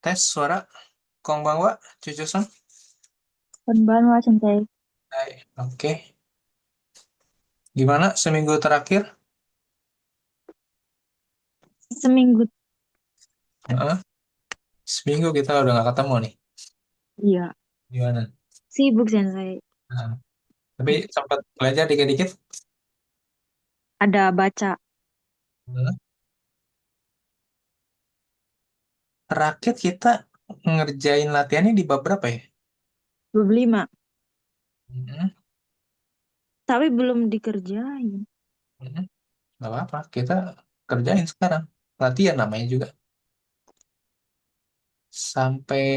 Tes suara, Konbanwa, Cucu-san. こんばんは、先生。Hai, oke. Gimana seminggu terakhir? Seminggu, Heeh, seminggu kita udah nggak ketemu nih. iya, Gimana? sibuk sensei. Nah, tapi sempat belajar dikit-dikit. Ada baca Hmm. Terakhir kita ngerjain latihannya di bab berapa ya? 25, Hmm, tapi belum dikerjain. hmm, nggak apa-apa, kita kerjain sekarang. Latihan namanya juga. Sampai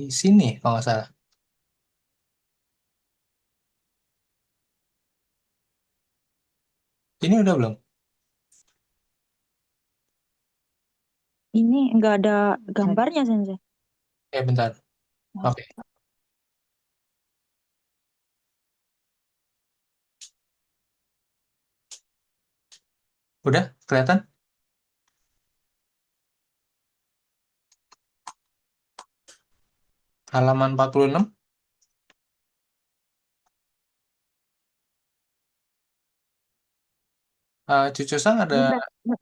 sini kalau nggak salah. Ini udah belum? Ini enggak ada gambarnya, sensei. Bentar. Oke, udah kelihatan? Halaman 46. Cucu-san ada. Bentar,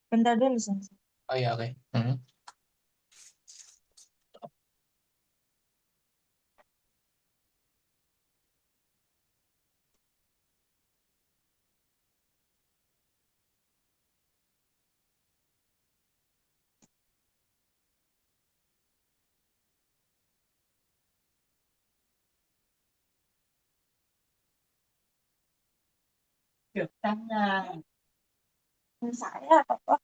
bentar dulu, sensei. Oh iya, oke. Hmm. Saya apa?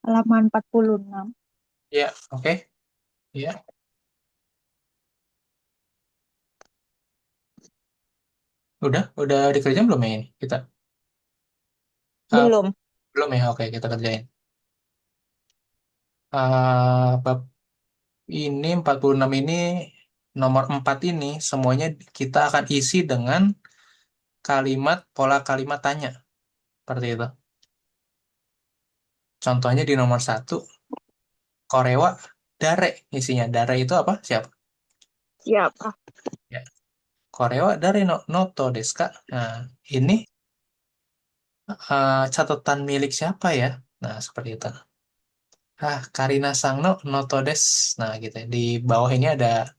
46. Iya, oke. Iya. Udah dikerjain belum ya ini kita? Ah, Belum. belum ya, oke kita kerjain. Bab ini 46 ini, nomor 4 ini semuanya kita akan isi dengan kalimat pola kalimat tanya seperti itu. Contohnya di nomor 1, Korewa Dare isinya. Dare itu apa? Siapa? Siapa? Ya. Korewa Dare no Noto desu ka? Nah, ini catatan milik siapa ya? Nah, seperti itu. Karina Sangno Noto des. Nah, gitu ya. Di bawah ini ada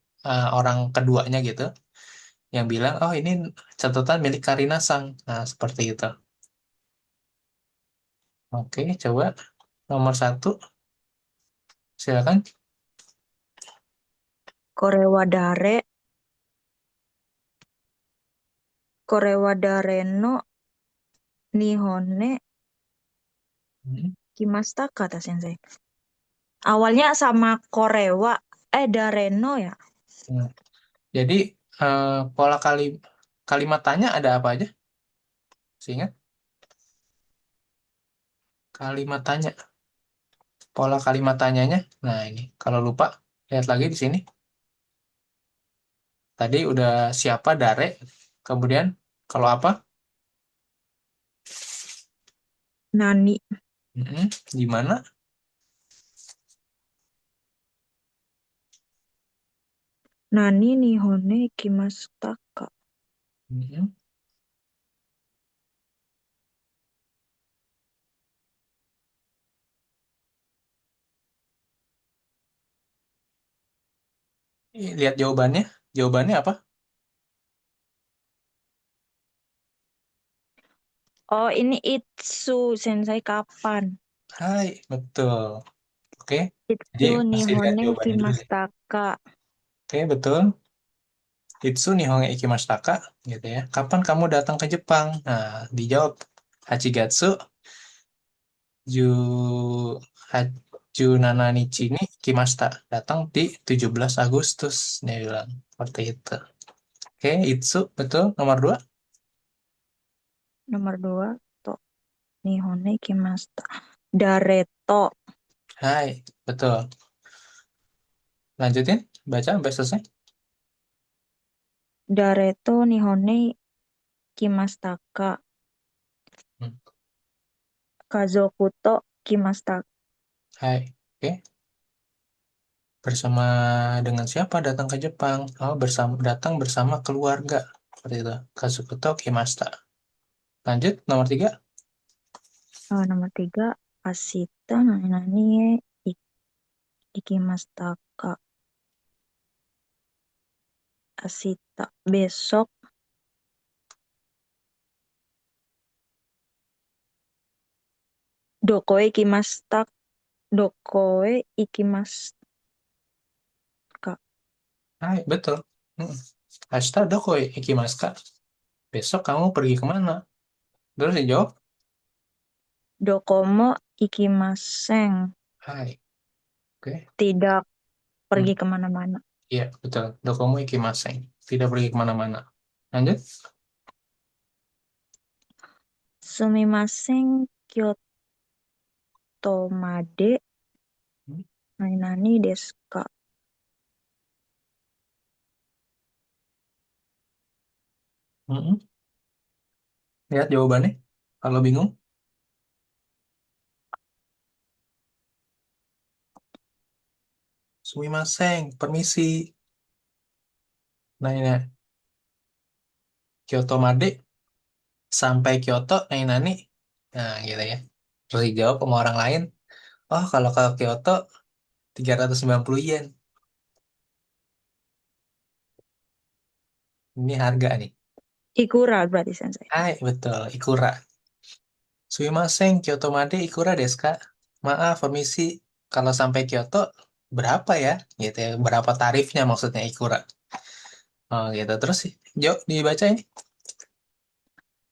orang keduanya gitu yang bilang, oh ini catatan milik Karina Sang. Nah, seperti itu. Oke, coba nomor 1, silakan. Korewadare, Korewadare no Nihone Hmm. Kimasta kata sensei. Awalnya sama Korewa, Dareno ya. Nah, jadi pola kalimat tanya ada apa aja? Seingat kalimat tanya, pola kalimat tanyanya. Nah, ini kalau lupa lihat lagi di sini. Tadi udah siapa Dare, kemudian kalau apa? Nani, Di mana? Nani Nihone Kimasta ka. Mm-mm. Lihat jawabannya. Jawabannya apa? Oh, ini Itsu sensei kapan? Hai, betul. Oke. Jadi Itsu masih lihat Nihone jawabannya dulu deh. Kimasta ka. Oke, betul. Itsu nihonge ikimashita ka? Gitu ya. Kapan kamu datang ke Jepang? Nah, dijawab Hachigatsu Ju Haju Nananichi ni Kimasta. Datang di 17 Agustus. Dia bilang. Seperti itu. Oke, Itsu. Betul. Nomor dua. Nomor dua, to nihone kimasta. Dareto. Hai. Betul. Lanjutin. Baca sampai selesai. Dareto nihone kimasta ka. Hmm. Kazoku to kimasta. Hai. Oke. Bersama dengan siapa datang ke Jepang? Oh, datang bersama keluarga. Seperti itu. Kazukuto Kimasta. Lanjut, nomor tiga. Nomor tiga, asita nani ikimasta ka. Asita. Besok. Dokoe ikimasta. Dokoe ikimasta ka. Hai, betul. Hmm. Hashita doko ikimasu ka? Besok kamu pergi kemana? Terus dijawab, Dokomo ikimasen. hai. Oke. Tidak Hmm. pergi kemana-mana. Iya, betul. Dokomo ikimasen. Tidak pergi kemana-mana. Lanjut. Sumimasen Kyoto made Hmm. nani desu ka? Hmm. Lihat jawabannya. Kalau bingung, sumimasen, permisi. Nah, ini Kyoto Made sampai Kyoto, nani. Nah, gitu ya. Terus dijawab sama orang lain, oh, kalau ke Kyoto 390 yen. Ini harga nih. Ikura berarti sensei. Hai, betul. Ikura. Sumimasen, Kyoto Made Ikura desu ka? Maaf, permisi. Kalau sampai Kyoto, berapa ya? Gitu ya. Berapa tarifnya maksudnya Ikura? Oh, gitu. Terus sih, Jo, dibaca ini.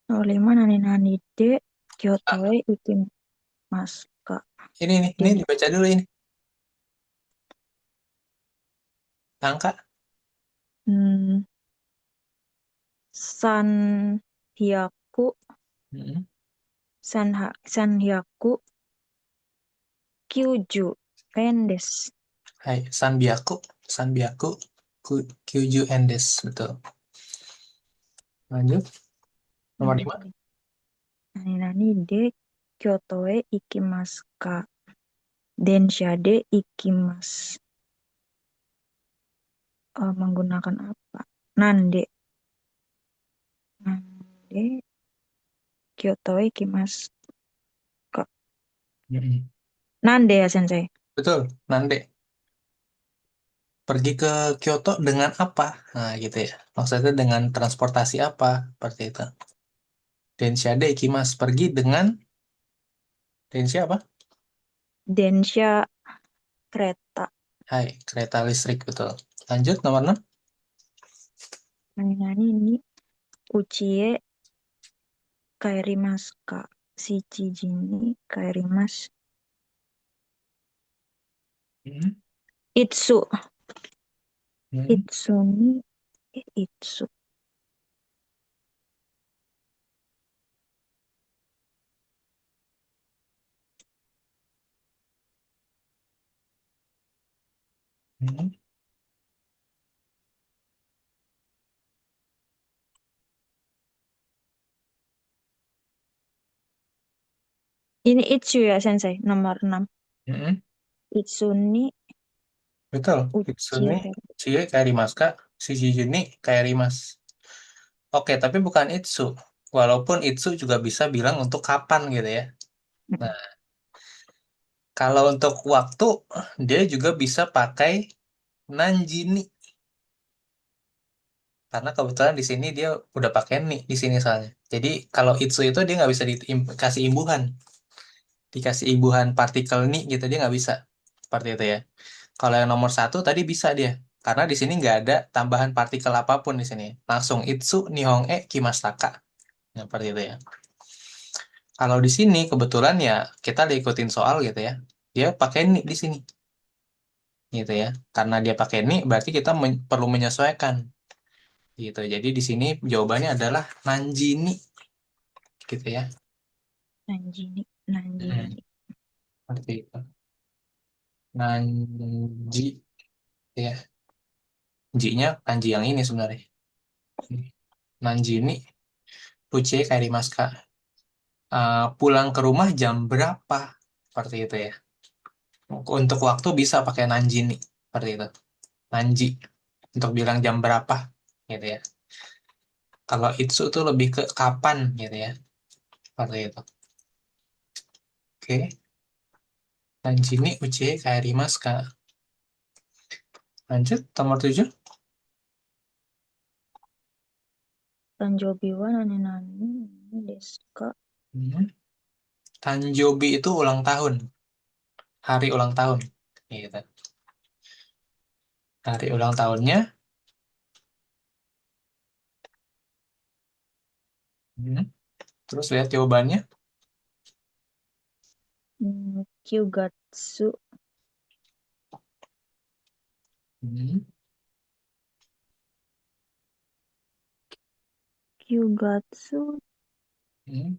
Nomor lima nani de Kyoto Ah, e ikimasu ka? ini nih, ini Den dibaca dulu ini. Angka. hmm, Sanhyaku Mm-mm. Sanhyaku Kyuju Endes. Hai, Sanbiaku. Sanbiaku. Kyuju Endes. Betul. Lanjut. Nomor Nomor 5. nani de Kyoto e ikimasu ka? Densha de ikimasu. Menggunakan apa? Nande. Nande Kyoto e ikimasu ka? Nande ya sensei. Betul, Nande. Pergi ke Kyoto dengan apa? Nah, gitu ya. Maksudnya dengan transportasi apa? Seperti itu. Densyade Ikimas. Pergi dengan Densya apa? Densha kereta. Hai, kereta listrik, betul. Lanjut, nomor 6. Nani ni Uchie kaerimasu ka? Shichiji ni kaerimasu. Hmm. Itsu. Hmm. Itsu ni Itsu. Hmm. Ini Itsu ya sensei. Nomor 6. Hmm. Itsu ni Betul. Kitsune, Uchie. Chie, Kairimasu, Kak. Shishiju ni Kairimasu. Oke, tapi bukan Itsu. Walaupun Itsu juga bisa bilang untuk kapan gitu ya. Nah, kalau untuk waktu, dia juga bisa pakai Nanjini. Karena kebetulan di sini dia udah pakai ni di sini soalnya. Jadi kalau Itsu itu dia nggak bisa dikasih imbuhan. Dikasih imbuhan partikel ni gitu dia nggak bisa. Seperti itu ya. Kalau yang nomor satu tadi bisa dia. Karena di sini nggak ada tambahan partikel apapun di sini. Langsung itsu nihong e kimashita. Nah, seperti itu ya. Kalau di sini kebetulan ya kita diikutin soal gitu ya. Dia pakai ni di sini gitu ya. Karena dia pakai ni berarti kita perlu menyesuaikan gitu. Jadi di sini jawabannya adalah nanjini gitu ya. Nanjini, Hmm, Nanjini. seperti itu. Nanji ya. Ji-nya kanji yang ini sebenarnya. Nanjini Uche Karimasu. Pulang ke rumah jam berapa? Seperti itu ya. Untuk waktu bisa pakai nanjini seperti itu. Nanji untuk bilang jam berapa gitu ya. Kalau itsu tuh lebih ke kapan gitu ya. Seperti itu. Oke. Nanjini uchi kaerimasu ka. Lanjut nomor 7. Tanjobi wa nani nani desu ka? Hmm. Tanjobi itu ulang tahun. Hari ulang tahun. Gitu. Hari ulang tahunnya. Hmm. Terus lihat jawabannya. Kyugatsu, Hmm. Kyugatsu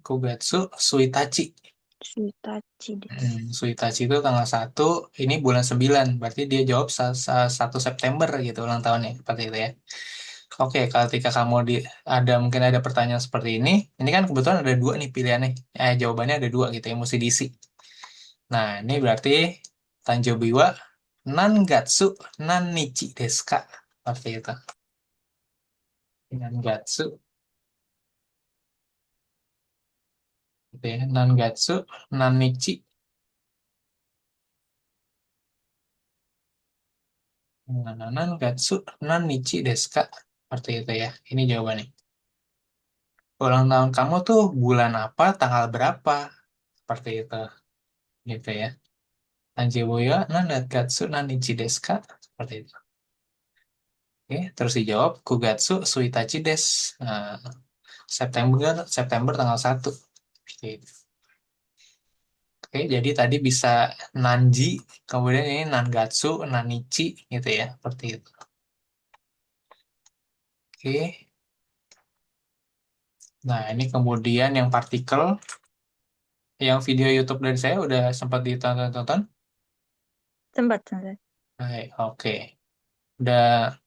Kugetsu Suitachi. Suitachi desu. Suitachi itu tanggal 1, ini bulan 9, berarti dia jawab 1 September gitu ulang tahunnya, seperti itu ya. Oke, ketika kamu mungkin ada pertanyaan seperti ini kan kebetulan ada dua nih pilihannya, jawabannya ada dua gitu ya, mesti diisi. Nah, ini berarti Tanjobiwa Nangatsu Nanichi desu ka? Seperti itu. Nangatsu, gitu ya. Nangatsu Nanichi. Nangatsu Nanichi desu ka? Seperti itu ya. Ini jawabannya. Ulang tahun kamu tuh bulan apa, tanggal berapa? Seperti itu, gitu ya. Anjibuya nanatgatsu nanichi desu ka? Seperti itu. Oke, terus dijawab Kugatsu suitachi desu. Nah, September September tanggal 1. Seperti itu. Oke, jadi tadi bisa Nanji, kemudian ini Nangatsu, Nanichi gitu ya, seperti itu. Oke. Nah, ini kemudian yang partikel, yang video YouTube dari saya udah sempat ditonton-tonton. Sempat, sempat. Baik, oke. Udah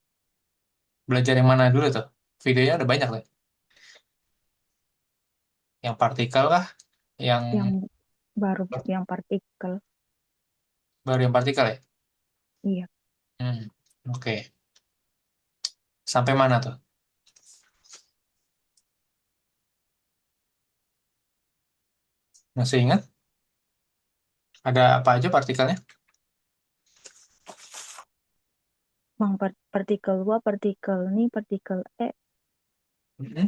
belajar yang mana dulu tuh? Videonya udah banyak tuh. Yang partikel kah? Yang Yang baru, yang partikel. baru yang partikel ya? Iya, Hmm, oke. Sampai mana tuh? Masih ingat? Ada apa aja partikelnya? bang partikel wa, partikel ni, partikel E, Hmm,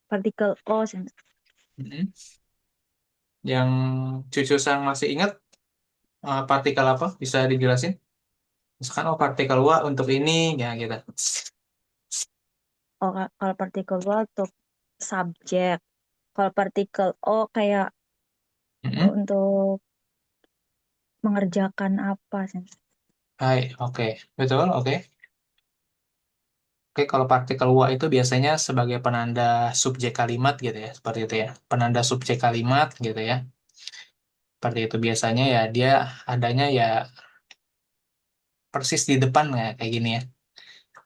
partikel O, sen. hmm. Yang cucu sang masih ingat partikel apa? Bisa dijelasin? Misalkan oh partikel wa untuk ini ya gitu. Oh, kalau partikel wa untuk subjek. Kalau partikel O kayak Hmm. untuk mengerjakan apa, sen. Hai, oke. Betul, oke. Oke, kalau partikel wa itu biasanya sebagai penanda subjek kalimat gitu ya, seperti itu ya. Penanda subjek kalimat gitu ya. Seperti itu biasanya ya dia adanya ya persis di depan ya kayak gini ya.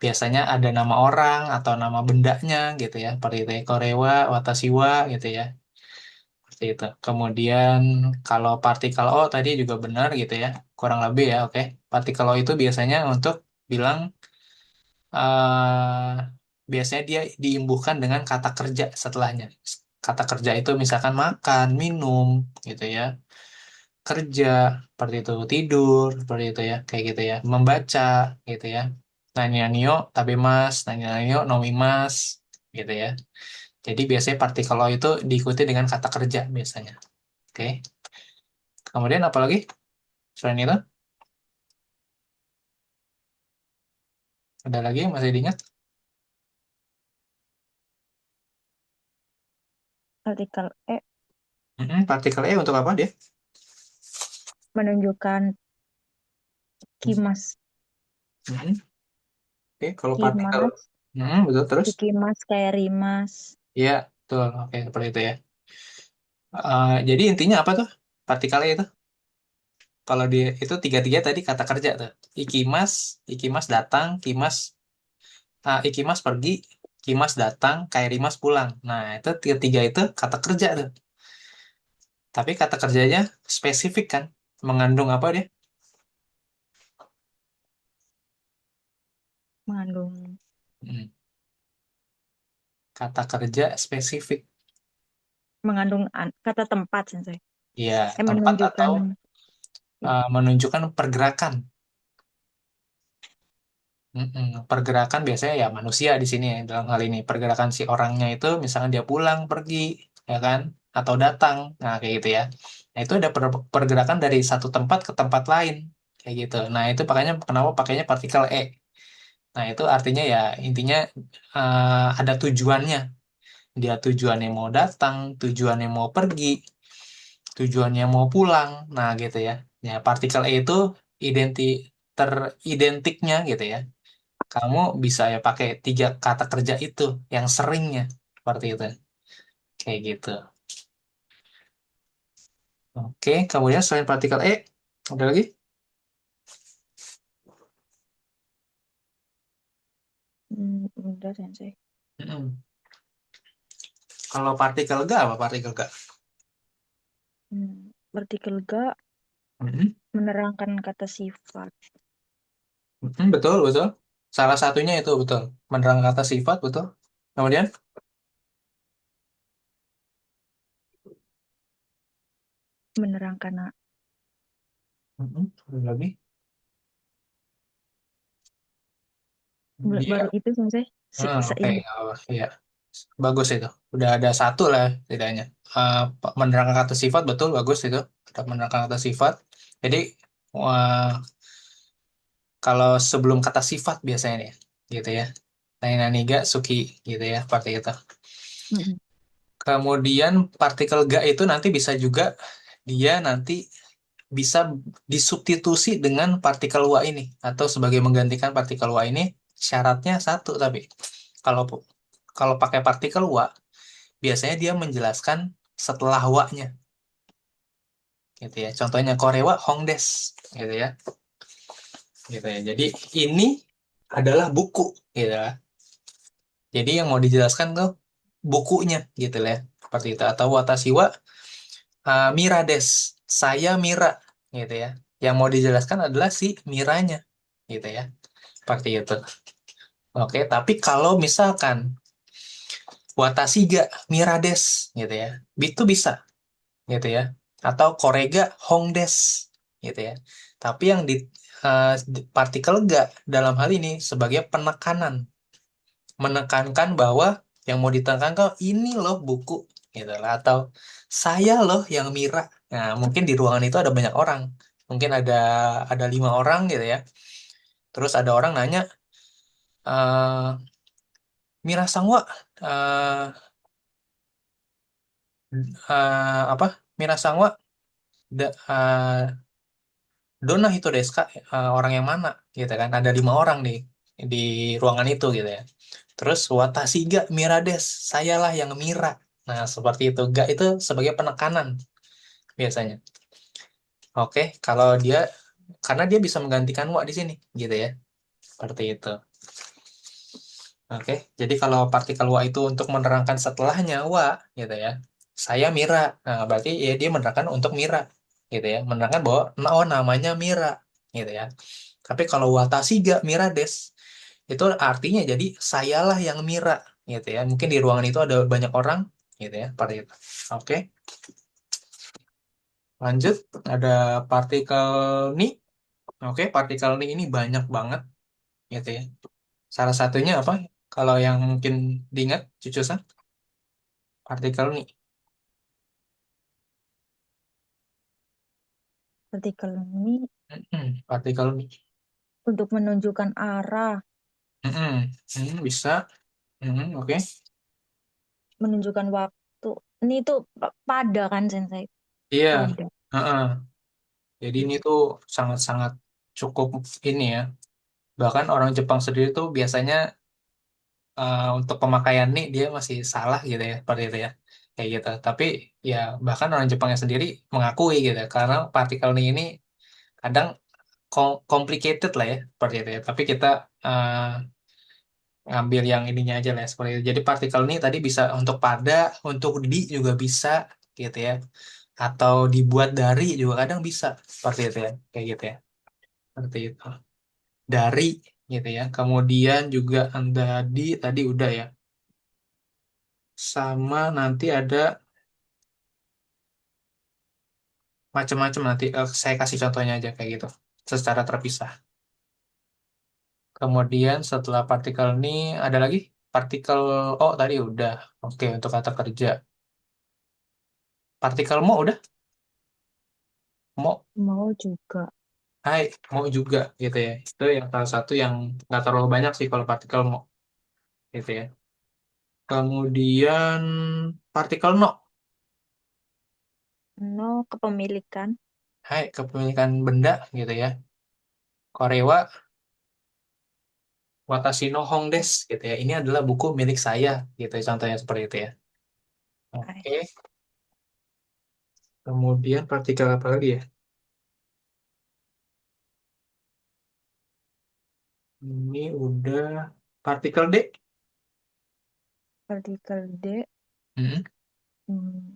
Biasanya ada nama orang atau nama bendanya gitu ya. Seperti itu ya. Korewa, Watashiwa gitu ya. Seperti itu. Kemudian kalau partikel O tadi juga benar gitu ya. Kurang lebih ya, oke. Partikel O itu biasanya untuk bilang biasanya dia diimbuhkan dengan kata kerja setelahnya. Kata kerja itu misalkan makan, minum gitu ya. Kerja, seperti itu, tidur, seperti itu ya, kayak gitu ya, membaca, gitu ya. Nanya nio, tabemas, nanya nio, nomimas, gitu ya. Jadi biasanya partikel O itu diikuti dengan kata kerja biasanya. Oke. Kemudian apa lagi? Selain itu? Ada lagi yang masih diingat? Partikel E Partikel E untuk apa dia? menunjukkan kimas. Mm-mm. Oke, kalau partikel, Kimas, betul terus? dikimas kayak rimas. Iya, betul. Oke, seperti itu ya. Jadi intinya apa tuh? Partikel E itu? Kalau dia itu tiga-tiga tadi kata kerja tuh. Ikimas, ikimas datang, ikimas pergi, kimas datang, kairimas pulang. Nah, itu tiga-tiga itu kata kerja tuh. Tapi kata kerjanya spesifik kan? Mengandung apa dia? Mengandung, Hmm, Kata kerja spesifik. mengandung kata tempat sensei. Ya, tempat Menunjukkan, atau ya, menunjukkan pergerakan. Pergerakan biasanya ya manusia di sini ya, dalam hal ini pergerakan si orangnya itu misalnya dia pulang pergi ya kan atau datang, nah kayak gitu ya. Nah itu ada pergerakan dari satu tempat ke tempat lain kayak gitu. Nah itu makanya kenapa pakainya partikel E. Nah itu artinya ya intinya ada tujuannya. Dia tujuannya mau datang, tujuannya mau pergi, tujuannya mau pulang. Nah gitu ya. Ya partikel E itu identi teridentiknya gitu ya. Kamu bisa ya pakai tiga kata kerja itu yang seringnya seperti itu. Kayak gitu. Oke, kemudian selain partikel E, ada lagi? udah sensei. Mm-mm. Kalau partikel G apa partikel G? Partikel ga Mm-mm. menerangkan kata sifat, Betul, betul. Salah satunya itu betul. Menerang kata sifat, betul. Kemudian, menerangkan ada lagi. Dia, baru itu sensei. oke, Seingat. oh, iya. Bagus itu. Udah ada satu lah setidaknya. Menerangkan kata sifat, betul, bagus itu. Udah menerangkan kata sifat. Jadi, wah, kalau sebelum kata sifat biasanya nih, gitu ya. Naina Niga, Suki, gitu ya, seperti itu. Mm-mm. Kemudian partikel ga itu nanti bisa juga dia nanti bisa disubstitusi dengan partikel wa ini atau sebagai menggantikan partikel wa ini syaratnya satu tapi kalau kalau pakai partikel wa biasanya dia menjelaskan setelah wa-nya gitu ya. Contohnya korewa hongdes gitu ya. Gitu ya. Jadi ini adalah buku gitu ya. Jadi yang mau dijelaskan tuh bukunya gitu ya. Seperti itu atau watashi wa Mira des. Saya Mira gitu ya. Yang mau dijelaskan adalah si Miranya gitu ya. Seperti itu. Oke, tapi kalau misalkan watashi ga Mira des gitu ya. Itu bisa gitu ya. Atau korega Hong des gitu ya. Tapi yang partikel ga dalam hal ini sebagai penekanan, menekankan bahwa yang mau ditekankan kok ini loh buku gitu lah atau saya loh yang Mira. Nah, mungkin di ruangan itu ada banyak orang. Mungkin ada 5 orang gitu ya. Terus ada orang nanya, Mira Sangwa, eh apa? Mira Sangwa, Dona Hito desu ka? Orang yang mana gitu kan? Ada 5 orang di ruangan itu gitu ya. Terus watashi ga Mira des, sayalah yang Mira. Nah, seperti itu. Ga itu sebagai penekanan biasanya. Oke, kalau dia karena dia bisa menggantikan wa di sini gitu ya. Seperti itu. Oke, jadi kalau partikel wa itu untuk menerangkan setelahnya wa gitu ya. Saya Mira. Nah, berarti ya dia menerangkan untuk Mira gitu ya. Menerangkan bahwa oh namanya Mira gitu ya. Tapi kalau watashi ga Mira des itu artinya jadi sayalah yang Mira gitu ya. Mungkin di ruangan itu ada banyak orang gitu ya, seperti itu. Oke, lanjut ada partikel ni. Oke, partikel ni ini banyak banget gitu ya. Salah satunya apa? Kalau yang mungkin diingat, Cucu-san, partikel ni. Partikel ini Partikel ni. untuk menunjukkan arah. Mm-mm. Bisa. Oke. Menunjukkan waktu. Ini tuh pada kan Sensei? Iya. Pada. Heeh. Jadi ini tuh sangat-sangat cukup ini ya. Bahkan orang Jepang sendiri tuh biasanya untuk pemakaian nih dia masih salah gitu ya, seperti itu ya. Kayak gitu. Tapi ya bahkan orang Jepangnya sendiri mengakui gitu ya, karena partikel nih ini kadang complicated lah ya, seperti itu ya. Tapi kita eh, ngambil yang ininya aja lah ya, seperti itu. Jadi partikel ini tadi bisa untuk pada, untuk di juga bisa gitu ya. Atau dibuat dari juga kadang bisa, seperti itu ya. Kayak gitu ya. Seperti itu. Dari gitu ya. Kemudian juga anda di tadi udah ya. Sama nanti ada macam-macam nanti saya kasih contohnya aja kayak gitu. Secara terpisah. Kemudian setelah partikel ini ada lagi partikel oh tadi udah. Oke, untuk kata kerja. Partikel mo udah. Mo, Mau juga. hai, mo juga gitu ya. Itu yang salah satu yang nggak terlalu banyak sih kalau partikel mo gitu ya. Kemudian partikel no. No kepemilikan. Hai, kepemilikan benda gitu ya. Korewa Watashi no Hong desu gitu ya. Ini adalah buku milik saya gitu ya, contohnya seperti itu ya. Ay, Oke. Kemudian partikel apa lagi ya? Ini udah partikel D. partikel D Mm-mm. hmm,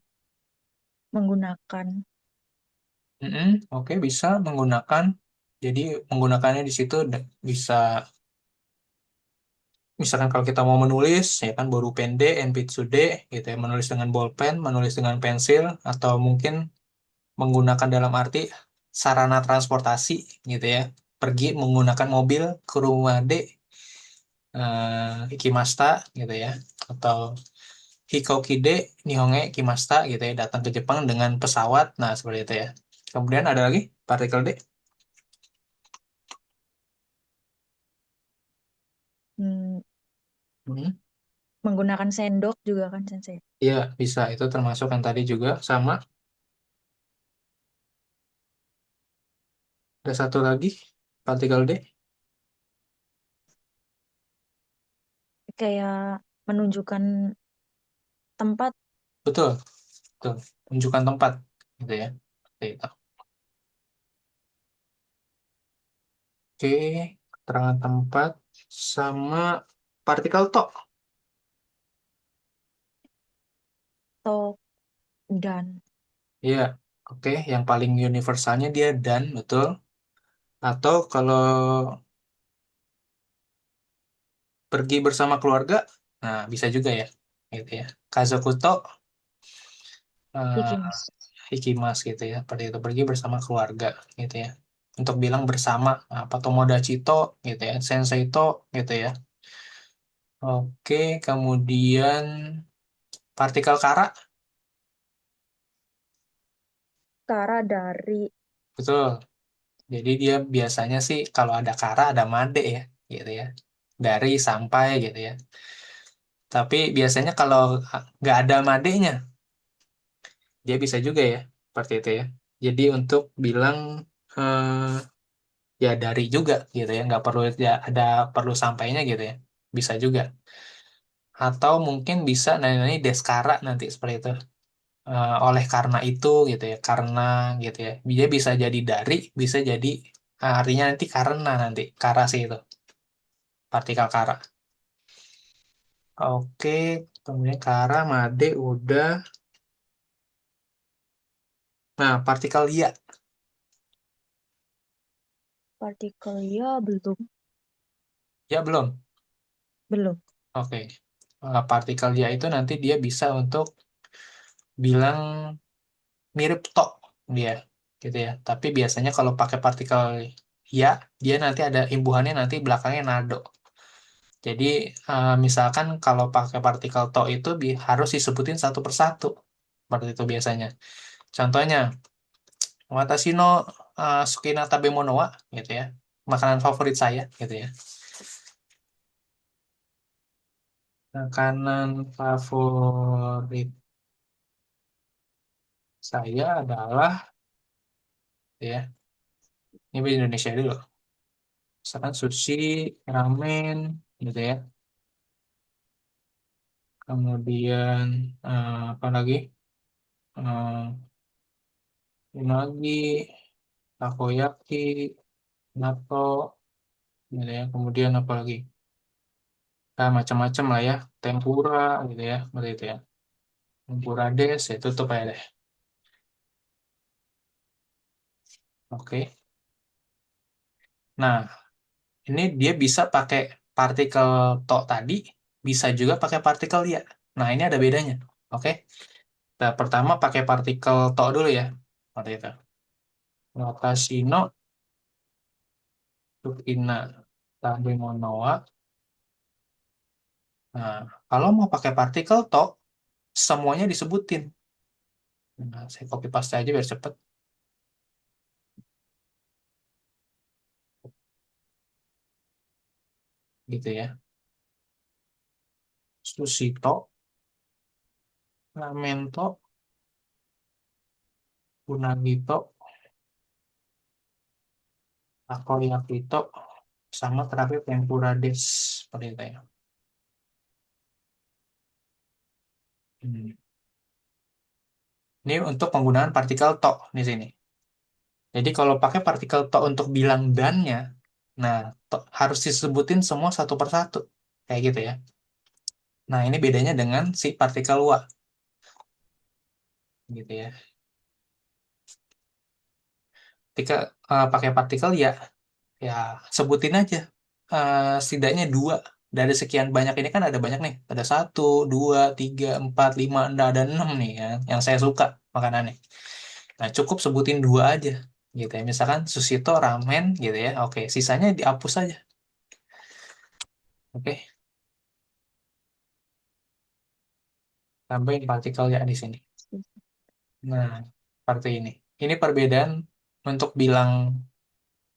menggunakan Oke, bisa menggunakan. Jadi menggunakannya di situ bisa, misalkan kalau kita mau menulis, ya kan bolpen D, Enpitsu D, gitu ya, menulis dengan bolpen, menulis dengan pensil, atau mungkin menggunakan dalam arti sarana transportasi, gitu ya. Pergi menggunakan mobil ke rumah D, Ikimasta, gitu ya. Atau Hikoki Nihonge Kimasta gitu ya, datang ke Jepang dengan pesawat. Nah, seperti itu ya. Kemudian ada lagi partikel D. hmm, Hmm. menggunakan sendok juga kan Sensei? Iya, bisa. Itu termasuk yang tadi juga sama. Ada satu lagi partikel D. Kayak menunjukkan tempat. Betul, betul. Tunjukkan tempat gitu ya. Seperti itu. Oke, keterangan tempat sama partikel to. Tok dan Iya, oke. Yang paling universalnya dia dan, betul. Atau kalau pergi bersama keluarga, nah bisa juga ya. Gitu ya. Kazokuto eh, ikimas. Hikimas gitu ya. Seperti itu pergi bersama keluarga gitu ya. Untuk bilang bersama apa Tomodachi to gitu ya, Sensei to gitu ya. Oke, kemudian partikel kara, Kara dari betul. Jadi dia biasanya sih kalau ada kara ada made ya, gitu ya. Dari sampai gitu ya. Tapi biasanya kalau nggak ada madenya, dia bisa juga ya, seperti itu ya. Jadi untuk bilang ya dari juga gitu ya, nggak perlu ya ada perlu sampainya gitu ya, bisa juga. Atau mungkin bisa nanya deskara nanti seperti itu. Oleh karena itu gitu ya, karena gitu ya, dia bisa jadi dari, bisa jadi artinya nanti karena nanti kara sih itu partikel kara. Oke, kemudian kara made udah. Nah, partikel ya, partikel ya belum. ya belum. Belum. Oke. Partikel ya itu nanti dia bisa untuk bilang mirip tok dia gitu ya. Tapi biasanya kalau pakai partikel ya, dia nanti ada imbuhannya nanti belakangnya nado. Jadi misalkan kalau pakai partikel to itu harus disebutin satu persatu. Seperti itu biasanya. Contohnya, watashi no suki na tabemono wa gitu ya. Makanan favorit saya gitu ya. Makanan favorit saya adalah ya, ini di Indonesia dulu. Misalkan sushi, ramen, gitu ya. Kemudian apa lagi? Eh, unagi, takoyaki, natto, gitu ya. Kemudian apa lagi? Nah, macam-macam lah ya. Tempura, gitu ya. Seperti itu ya. Tempura des, ya tutup aja deh. Oke. Nah, ini dia bisa pakai partikel to tadi, bisa juga pakai partikel ya. Nah, ini ada bedanya. Oke. Nah, pertama pakai partikel to dulu ya. Seperti itu. Watashi no tsukina tabemono wa. Nah, kalau mau pakai partikel to, semuanya disebutin. Nah, saya copy paste aja biar cepet. Gitu ya. Sushi to, ramen to, unagi to, takoyaki to, sama terakhir tempura des. Seperti itu ya. Hmm. Ini untuk penggunaan partikel to di sini. Jadi kalau pakai partikel to untuk bilang dannya, nah harus disebutin semua satu persatu. Kayak gitu ya. Nah ini bedanya dengan si partikel wa. Gitu ya. Ketika pakai partikel ya, ya sebutin aja. Setidaknya dua. Dari sekian banyak ini kan ada banyak nih. Ada satu, dua, tiga, empat, lima, ada enam nih ya. Yang saya suka makanannya. Nah cukup sebutin dua aja. Gitu ya. Misalkan susito, ramen gitu ya. Oke, sisanya dihapus aja. Oke, tambahin partikel ya di sini. Nah, seperti ini. Ini perbedaan untuk bilang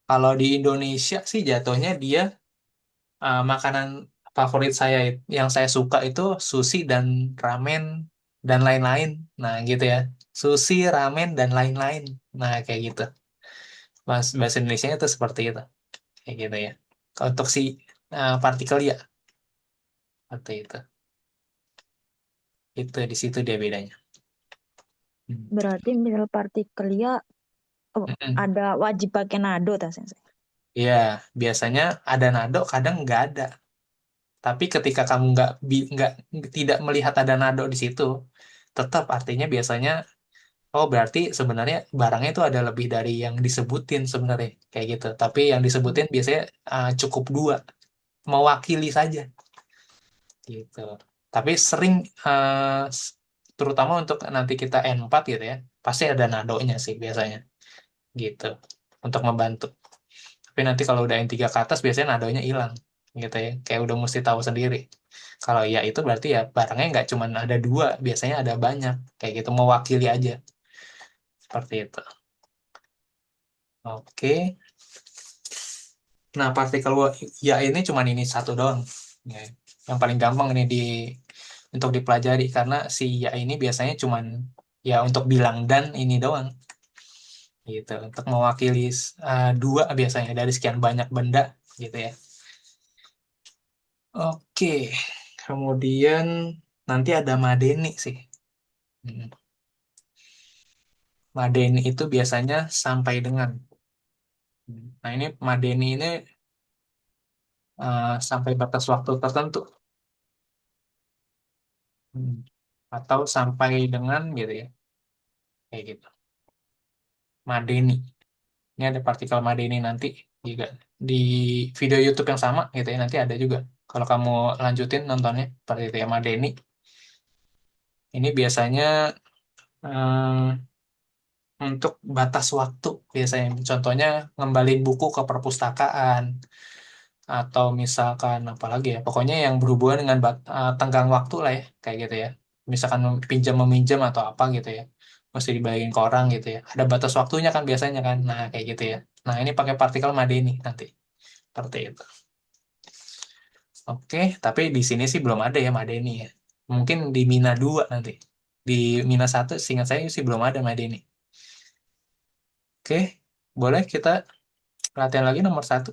kalau di Indonesia sih jatuhnya dia makanan favorit saya yang saya suka itu sushi dan ramen dan lain-lain. Nah, gitu ya. Sushi, ramen dan lain-lain. Nah, kayak gitu. Bahasa Indonesia itu seperti itu. Kayak gitu ya. Kalau untuk si partikel ya, seperti itu. Itu di situ dia bedanya. Hmm. Berarti mineral partikel ya, oh, Mm-mm. ada wajib pakai nado tas sensei. Iya, biasanya ada nado, kadang nggak ada. Tapi ketika kamu nggak tidak melihat ada nado di situ, tetap artinya biasanya oh berarti sebenarnya barangnya itu ada lebih dari yang disebutin sebenarnya kayak gitu. Tapi yang disebutin biasanya cukup dua, mewakili saja gitu. Tapi sering s- terutama untuk nanti kita N4 gitu ya, pasti ada nadonya sih biasanya gitu untuk membantu. Tapi nanti kalau udah N3 ke atas biasanya nadonya hilang gitu ya. Kayak udah mesti tahu sendiri. Kalau ya itu berarti ya barangnya nggak cuma ada dua, biasanya ada banyak. Kayak gitu mewakili aja. Seperti itu. Oke. Nah, partikel ya ini cuma ini satu doang. Ya. Yang paling gampang ini untuk dipelajari karena si ya ini biasanya cuman ya untuk bilang dan ini doang gitu. Untuk mewakili dua biasanya dari sekian banyak benda gitu ya. Oke, kemudian nanti ada Madeni sih. Hmm. Madeni itu biasanya sampai dengan. Nah ini Madeni ini sampai batas waktu tertentu. Hmm. Atau sampai dengan gitu ya, kayak gitu. Madeni. Ini ada partikel Madeni nanti juga di video YouTube yang sama gitu ya. Nanti ada juga. Kalau kamu lanjutin nontonnya seperti itu ya Madeni. Ini biasanya untuk batas waktu biasanya. Contohnya ngembalin buku ke perpustakaan atau misalkan apa lagi ya. Pokoknya yang berhubungan dengan tenggang waktu lah ya, kayak gitu ya. Misalkan pinjam meminjam atau apa gitu ya. Mesti dibayarin ke orang gitu ya. Ada batas waktunya kan biasanya kan. Nah, kayak gitu ya. Nah, ini pakai partikel Madeni nanti. Seperti itu. Oke, tapi di sini sih belum ada ya Madeni ya. Mungkin di Mina 2 nanti. Di Mina 1 seingat saya sih belum ada Madeni. Oke, boleh kita latihan lagi nomor satu.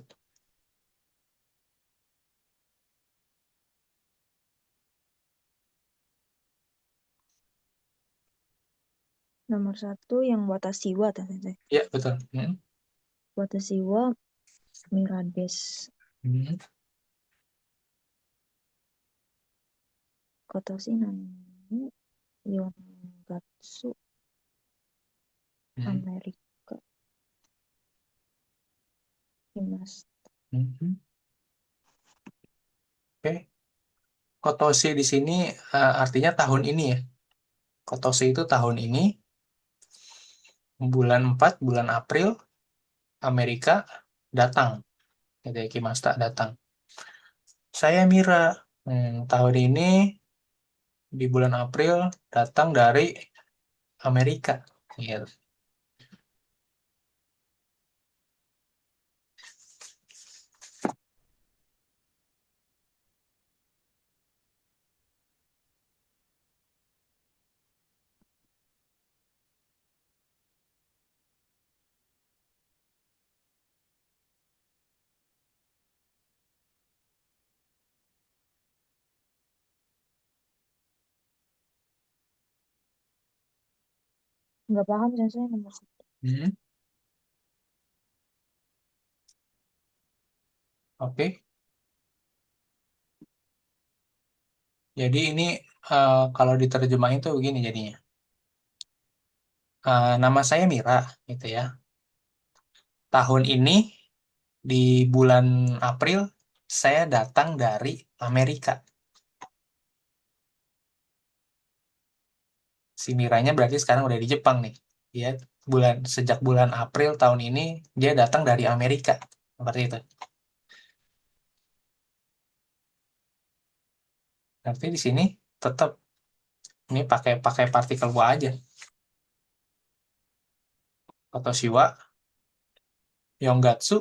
Nomor satu yang Watasiwa tadi. Ya, betul. Watasiwa Mirades Hmm, Kotoshi Nani Yongatsu hmm, Amerika Dimas. hmm. Oke, Kotoshi di sini artinya tahun ini ya. Kotoshi itu tahun ini, bulan 4 bulan April, Amerika datang. Gitu ya, Kimasta datang. Saya Mira, tahun ini di bulan April datang dari Amerika. Gitu. Nggak paham saya nomor satu. Hmm, Oke, jadi ini kalau diterjemahin tuh begini jadinya. Nama saya Mira, gitu ya. Tahun ini di bulan April saya datang dari Amerika. Si Miranya berarti sekarang udah di Jepang nih. Dia sejak bulan April tahun ini dia datang dari Amerika. Seperti itu. Berarti di sini tetap ini pakai pakai partikel wa aja. Kotoshiwa, Yongatsu,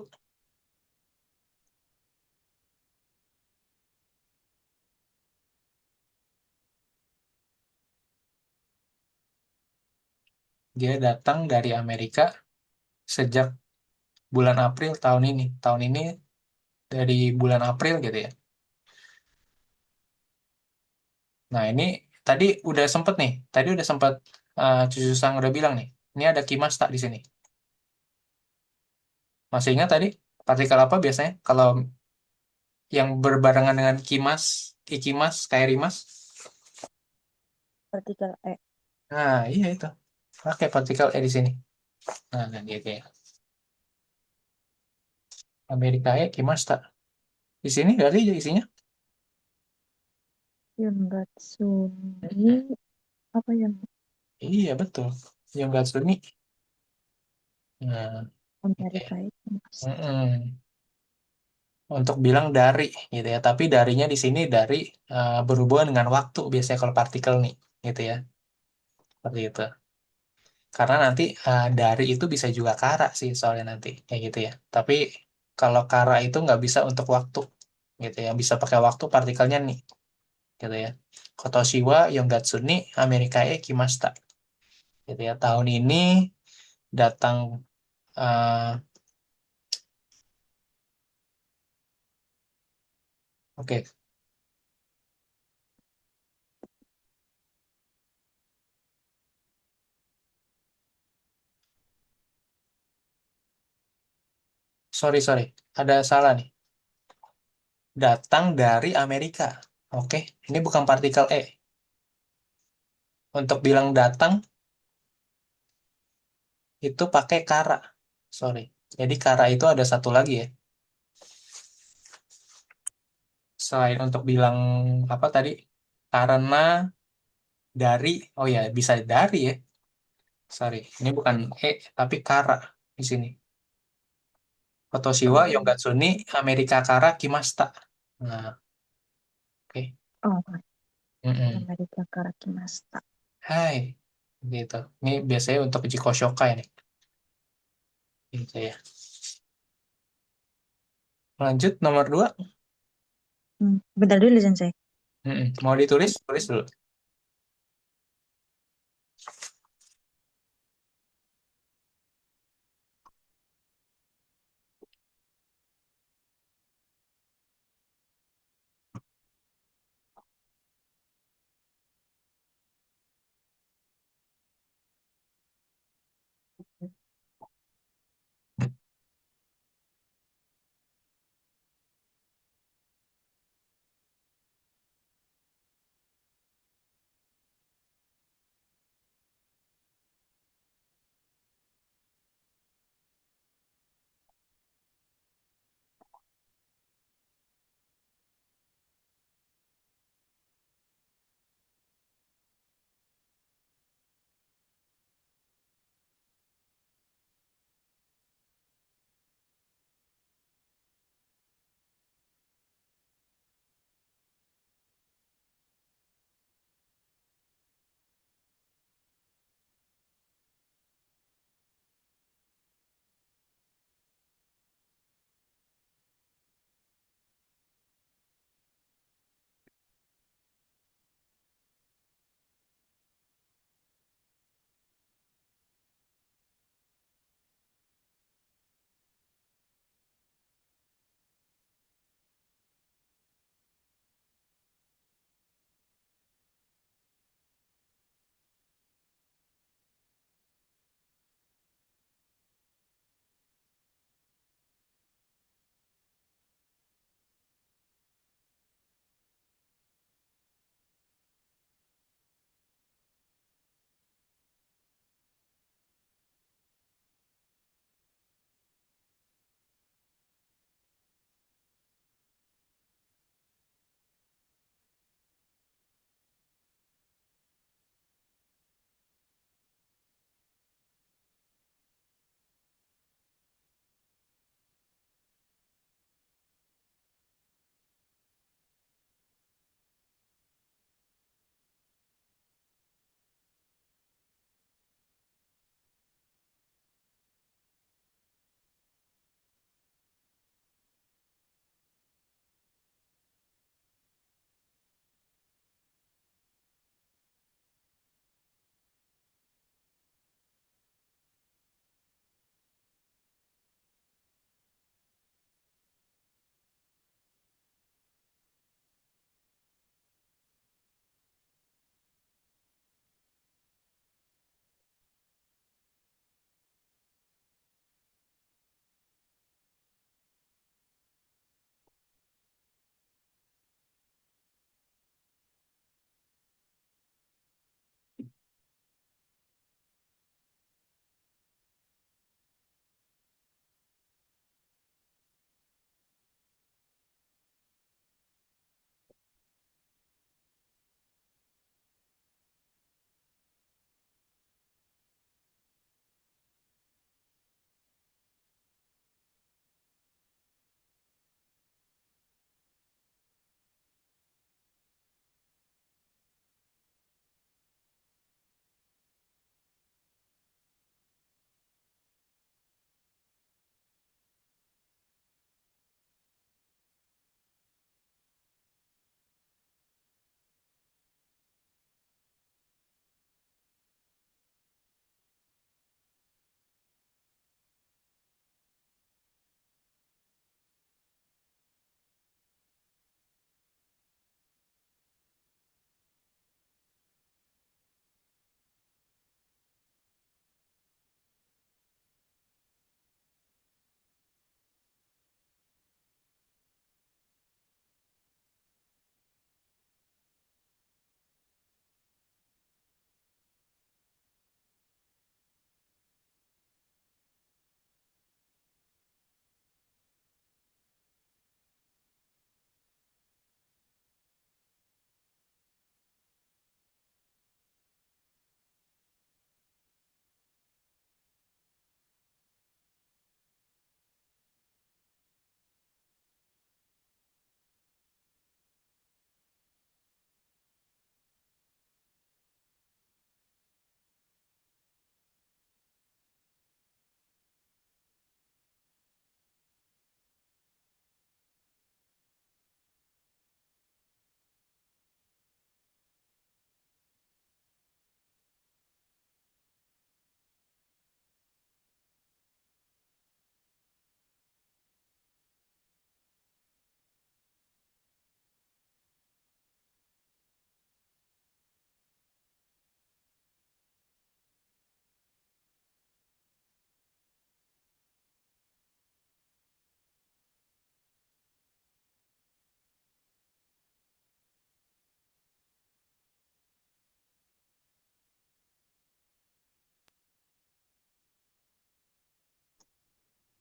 dia datang dari Amerika sejak bulan April tahun ini. Tahun ini dari bulan April gitu ya. Nah, ini tadi udah sempet nih. Tadi udah sempat Cucu Sang udah bilang nih. Ini ada Kimasta di sini. Masih ingat tadi partikel apa biasanya? Kalau yang berbarengan dengan Kimas, Ikimas, Kairimas. Partikel E. Nah, iya itu. Pakai partikel E di sini. Nah dia kayak Amerika E, Kimasta. Di sini berarti isinya. Yongatsumi apa yang Iya, betul. Yang gak sunyi. Nah, oke. Amerika itu Mas. Mm-mm. Untuk bilang dari gitu ya. Tapi darinya di sini dari berhubungan dengan waktu biasanya kalau partikel nih gitu ya. Seperti itu. Karena nanti dari itu bisa juga kara sih soalnya nanti kayak gitu ya. Tapi kalau kara itu nggak bisa untuk waktu gitu ya. Bisa pakai waktu partikelnya nih gitu ya. Kotoshiwa Yongatsuni Amerikae Kimasta gitu ya. Tahun ini datang eh, oke, sorry, ada salah nih. Datang dari Amerika. Oke, ini bukan partikel E. Untuk bilang datang itu pakai kara. Sorry. Jadi kara itu ada satu lagi ya. Selain untuk bilang apa tadi? Karena dari, oh ya bisa dari ya. Sorry, ini bukan E tapi kara di sini. Kotoshiwa Oh, Yongatsuni Amerika Kara Kimasta. Nah, oke. oh, Mm-mm. Amerika Karakimasta. Hai, gitu. Ini biasanya untuk Jiko Shokai nih. Gitu ya. Lanjut nomor 2. Bentar dulu, Sensei. Mau ditulis? Tulis dulu.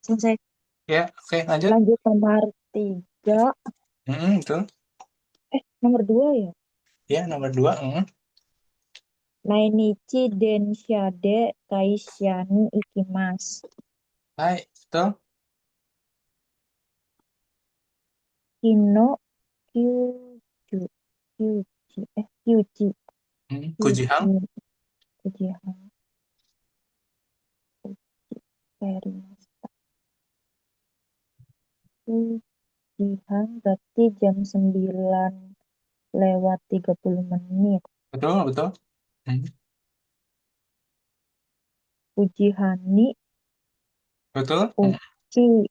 Selesai. Ya, oke, lanjut. Lanjut nomor tiga. Betul. Nomor dua ya. Ya, nomor dua. Mainichi Denshade Taishan Ikimasu. Hai, betul. Kino Kyuju. Kyuji. Kujihang. Kyuji. Ujiha. Kairimashita. Ujiha berarti jam 9 lewat 30 menit. Betul, betul. Hmm, Ujihani betul. Uchi.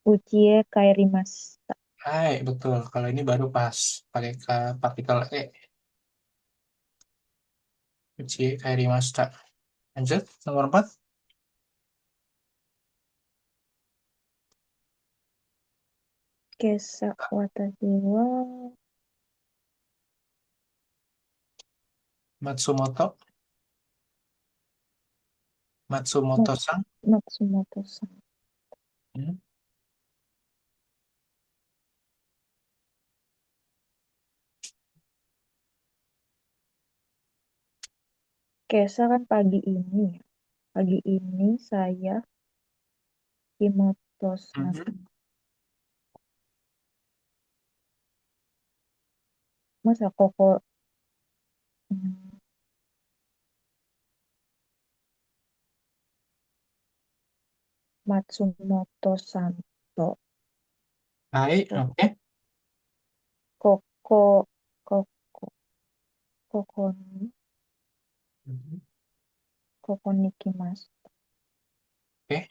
Uchie Kairimashita. Hai, betul. Kalau ini baru pas pakai partikel E. Uchi Kairimashita. Lanjut, nomor 4. Kesa Watashi wa Matsumoto. Mats- Matsumoto-san. Matsumoto-san. Hmm, Kesa kan pagi ini ya. Pagi ini saya Kimoto-san. hmm. Masa Koko hmm, Matsumoto Santo. Hai, Ko- oke. Koko Koko Koko Mhm. Koko Nikimas. Oke.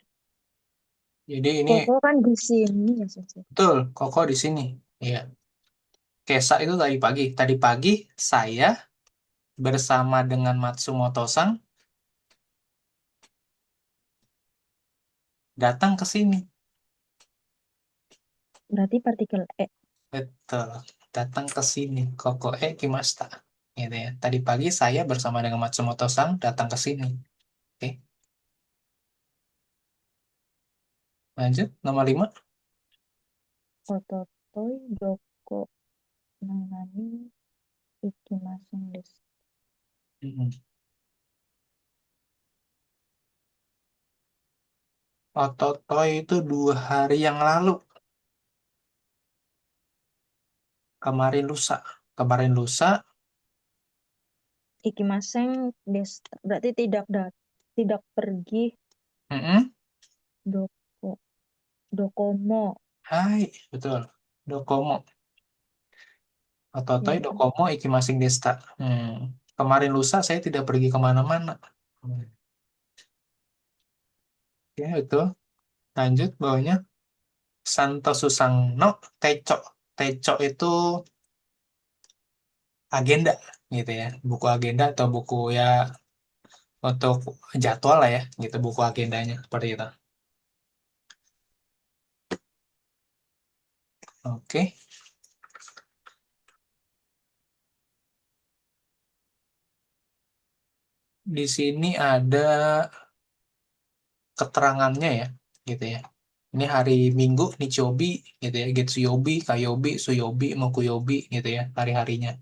Jadi ini Koko kan di sini ya Sensei. betul, Koko di sini. Iya. Kesa itu tadi pagi. Tadi pagi saya bersama dengan Matsumoto-san datang ke sini. Berarti partikel E. Betul. Datang ke sini. Koko kimasta. Gitu ya. Tadi pagi saya bersama dengan Matsumoto-san datang ke sini. Oke. Lanjut. Nomor 5. Ototoi Doko Nanani Ikimasen desu. Ototoy itu 2 hari yang lalu. Kemarin lusa. Kemarin lusa. Ikimasen desu. Berarti tidak pergi Mm-mm. Doko Dokomo. Hai. Betul. Dokomo. Ototoy Ya, Dokomo Ikimasing Desta. Kemarin lusa saya tidak pergi kemana-mana. Hmm. Ya, itu. Lanjut bawahnya. Santo Susangno Teco. Teco itu agenda gitu ya. Buku agenda atau buku ya untuk jadwal lah ya gitu buku agendanya seperti itu. Oke. Di sini ada keterangannya ya gitu ya. Ini hari Minggu Nichobi gitu ya. Getsuyobi, Kayobi, Suyobi, Mokuyobi gitu ya hari-harinya.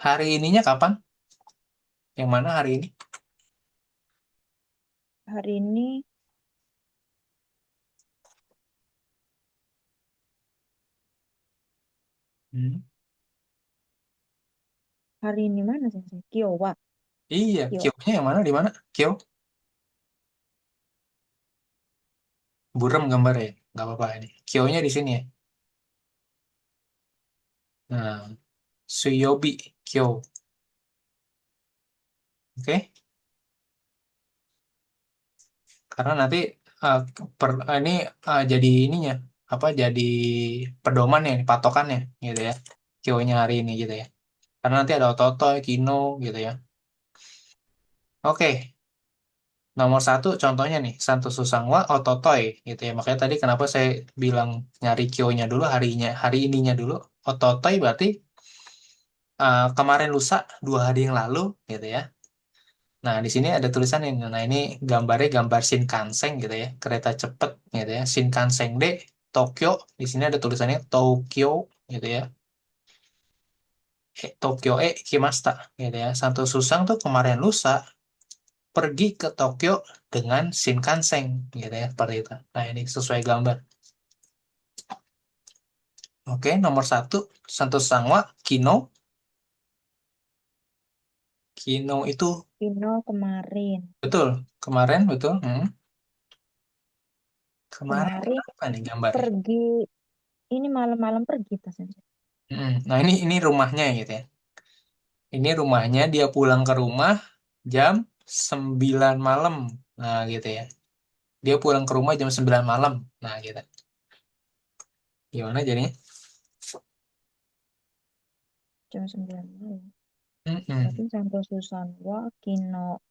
Hari ininya kapan? Yang mana hari ini? hari ini Hmm. hari ini mana Sensei? Kiowa. Iya, Kio. Kyo-nya yang mana? Di mana? Kyo? Buram gambar ya? Nggak apa-apa ini. Kyo-nya di sini ya. Nah, Suyobi, Kyo. Oke. Karena nanti uh, ini jadi ininya apa jadi pedoman ya, patokannya gitu ya. Kyo-nya hari ini gitu ya. Karena nanti ada Ototoy, Kino gitu ya. Oke, nomor satu contohnya nih, Santo Susangwa, Ototoy gitu ya. Makanya tadi kenapa saya bilang nyari Kyo-nya dulu, hari ininya dulu. Ototoy berarti kemarin lusa, 2 hari yang lalu gitu ya. Nah, di sini ada tulisan ini. Nah, ini gambarnya gambar Shinkansen gitu ya, kereta cepat gitu ya. Shinkansen D Tokyo. Di sini ada tulisannya Tokyo gitu ya. Tokyo Ikimasta gitu ya. Santo Susang tuh kemarin lusa pergi ke Tokyo dengan Shinkansen gitu ya, seperti itu. Nah, ini sesuai gambar. Oke, nomor satu, Santo Sangwa Kino. Kino itu Vino kemarin. betul, kemarin betul. Kemarin Kemarin apa nih gambarnya? pergi, ini malam-malam pergi tas Sensei. Nah, ini rumahnya gitu ya. Ini rumahnya dia pulang ke rumah jam 9 malam. Nah, gitu ya. Dia pulang ke rumah jam 9 malam. Nah, gitu. Gimana jadinya? Jam 9 malam. Berarti Mm-mm. Santo Susanwa Kino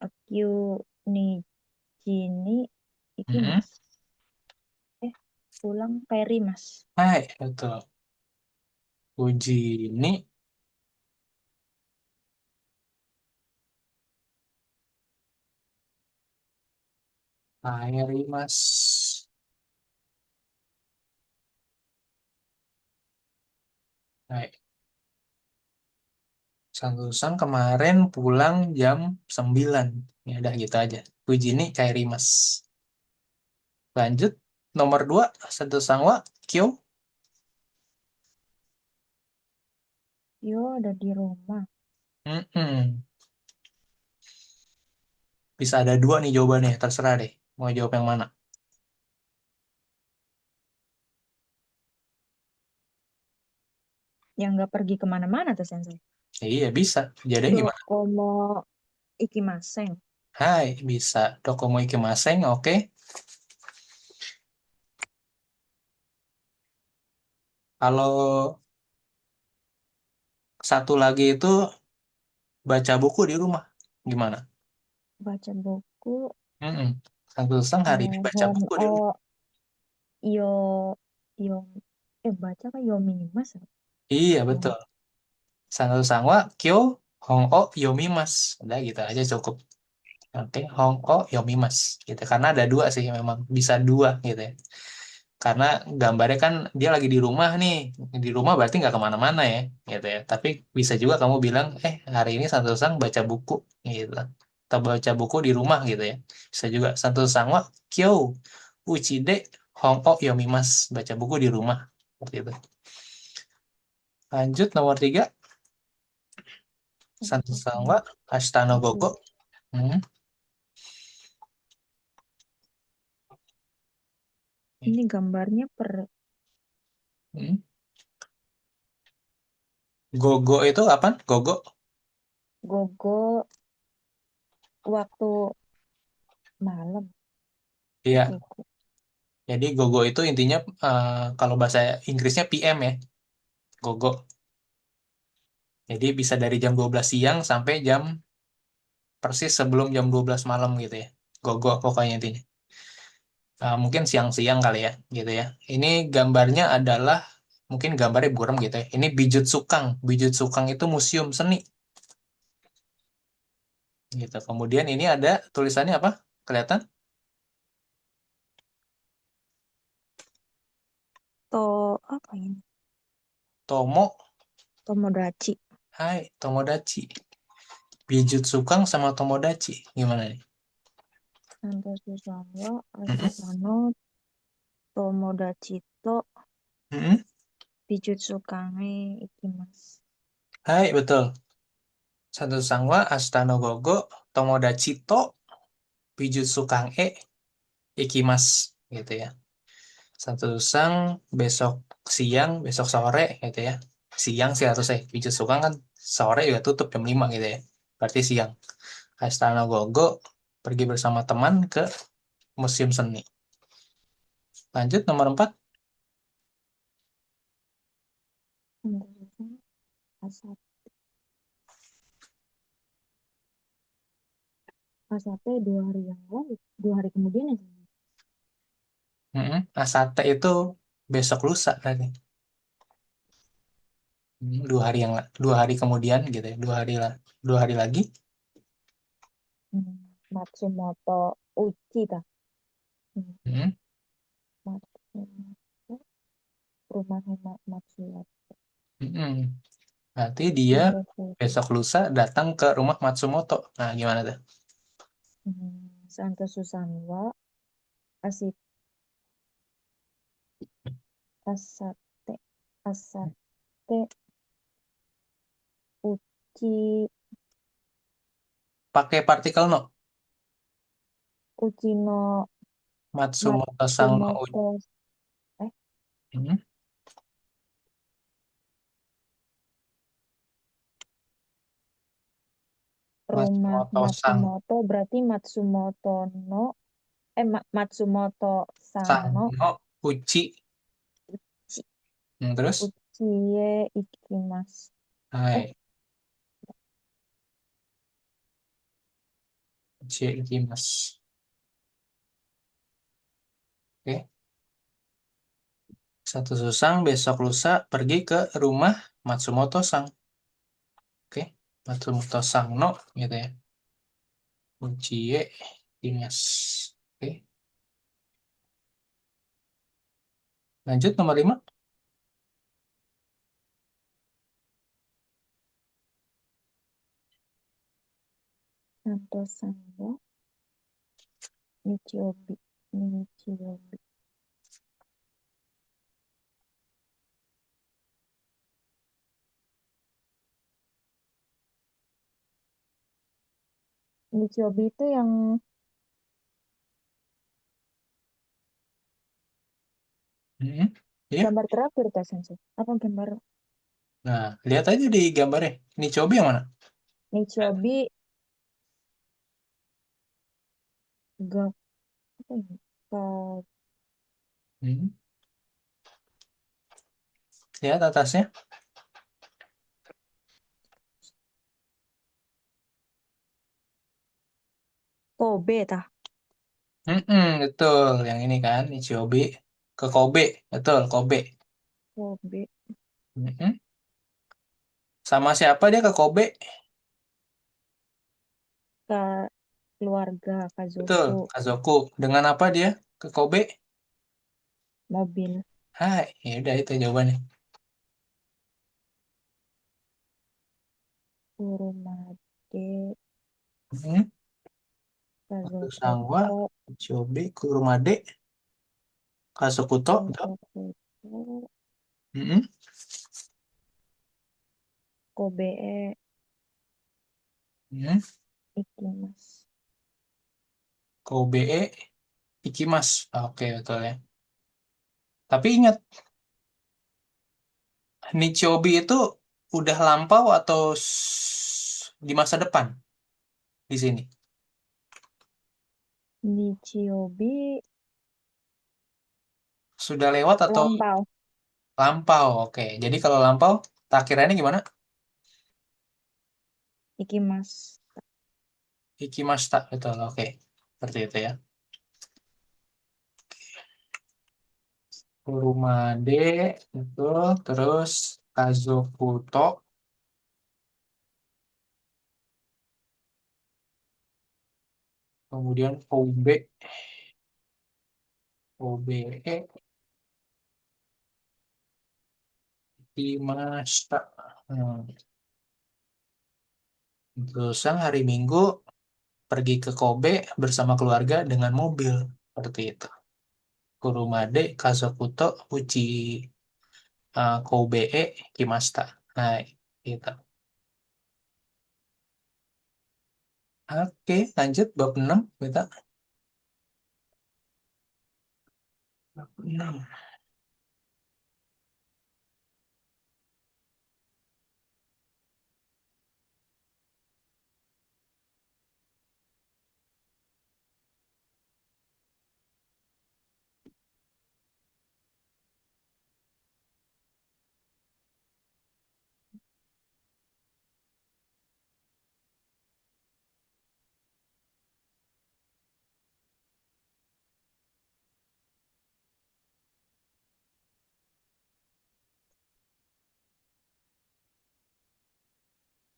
Akyu Nijini iki Mm-mm. mas. Eh, pulang peri mas. Hai, betul. Uji ini airi mas. Hai. Sang kemarin pulang jam 9. Ya udah gitu aja. Uji ini kairi mas. Lanjut. Nomor 2, Santo Sangwa Kyo. Yo ada di rumah. Mm-mm. Bisa ada dua nih jawabannya, terserah deh. Mau jawab yang mana? Yang nggak pergi kemana-mana tuh Sensei. Iya bisa. Jadi gimana? Dokomo Ikimaseng. Hai, bisa. Dokomo Ikimaseng, oke. Kalau satu lagi itu baca buku di rumah. Gimana? Baca buku. Mm-mm. Sang Sang hari ini baca Hong buku di rumah. O Yo Yo baca kan Yomimas ya? Iya, Yom, betul. Sang Sangwa, Kyo, Hong O, Yomimas. Udah gitu aja cukup. Oke, Hong O, Yomimas. Gitu. Karena ada dua sih memang. Bisa dua gitu ya. Karena gambarnya kan dia lagi di rumah nih. Di rumah berarti nggak kemana-mana ya. Gitu ya. Tapi bisa juga kamu bilang, hari ini Santo Sang baca buku. Gitu. Atau baca buku di rumah gitu ya. Bisa juga. Santo Sangwa, Kyo, Uchide, Hong O, Yomimas. Baca buku di rumah. Seperti itu. Lanjut nomor 3. Santo Sangwa, Ashtano Gogo. Hmm. ini gambarnya per Hmm. Gogo itu apa? Gogo? gogo waktu malam. Iya. Gogo. Jadi gogo itu intinya kalau bahasa Inggrisnya PM ya. Gogo. Jadi bisa dari jam 12 siang sampai jam persis sebelum jam 12 malam gitu ya. Gogo pokoknya intinya. Mungkin siang-siang kali ya gitu ya. Ini gambarnya adalah mungkin gambarnya buram gitu ya. Ini Bijutsu Kang. Bijutsu Kang itu museum seni gitu. Kemudian ini ada tulisannya apa? Kelihatan? To apa ini? Tomo, Tomodachi. hai, Tomodachi. Bijutsu Kang sama Tomodachi. Gimana nih? Santo Susanto Mm-mm. Asano Tomodachi to Mm-mm. Bijutsu Kange Ikimas. Hai, betul. Satu Sangwa, Astano Gogo, Tomodachi to, Bijutsu Kang Ikimas. Gitu ya. Satu Sang, besok siang, besok sore gitu ya. Siang sih harusnya. Bijutsu Kang kan sore juga tutup jam 5 gitu ya. Berarti siang. Astano Gogo pergi bersama teman ke museum seni. Lanjut nomor 4. Santo Susanto Asate. Asate 2 hari yang lalu. 2 hari kemudian ya. Asate itu besok lusa tadi. dua hari kemudian gitu ya, dua hari lagi. Matsumoto Uchi ta. Hmm, Hmm, Matsumoto, rumahnya Matsumoto. hmm. Berarti dia Santo Susan. besok lusa datang ke rumah Matsumoto. Nah, gimana tuh? Santo Susanwa Asit Asate Asate Uchi Pakai partikel no. Uchino Matsumoto sang no Matsumoto eh Hmm, rumah Matsumoto sang Matsumoto berarti Matsumoto no Matsumoto sang Sano no Uchi. Uchi Terus? Uchie Ikimasu. Eh, Hai, Uchi ikimasu. Oke. Satu susang besok lusa pergi ke rumah Matsumoto sang. Oke. Matsumoto sang no gitu ya. Uchie ikimasu. Oke. Lanjut nomor 5. Santo Sano Nichiobi Nichiobi Nichiobi itu yang Hmm. Iya. gambar terakhir kah Sensei? Apa gambar Nah, lihat aja di gambarnya. Ini coba yang mana? Nichiobi ga apa ini? Hmm. Lihat atasnya. Kobe tah. Betul. Yang ini kan, Ichiobi ke Kobe. Betul, Kobe. Kobe Mm-mm. Sama siapa dia ke Kobe? ke keluarga Betul, Kazoku Kazoku. Dengan apa dia ke Kobe? mobil Hai, ya udah itu jawabannya. Kurumade Hmm. Waktu Kazoku Sangwa, to Ichiobi, Kurumade, Kazokuto. Betul. Kazoku to Mm-mm. Kobe Hmm. Ikimas. Kobe Ikimas. Oke, betul ya. Tapi ingat, Nichiobi itu udah lampau atau di masa depan di sini? Nichiobi Sudah lewat atau lampau lampau? Oke, jadi kalau lampau, takhirannya gimana? Ikimas. Ikimashita, betul. Oke, seperti itu ya. Kurumade, betul. Terus Kazokuto, kemudian Kobe, Kobe, Ikimashita. Hmm. Terus yang hari Minggu pergi ke Kobe bersama keluarga dengan mobil. Seperti itu. Kurumade, Kazokuto, Uchi, Kobe, Kimashita. Nah, itu. Oke, lanjut bab 6. Kita. Bab 6.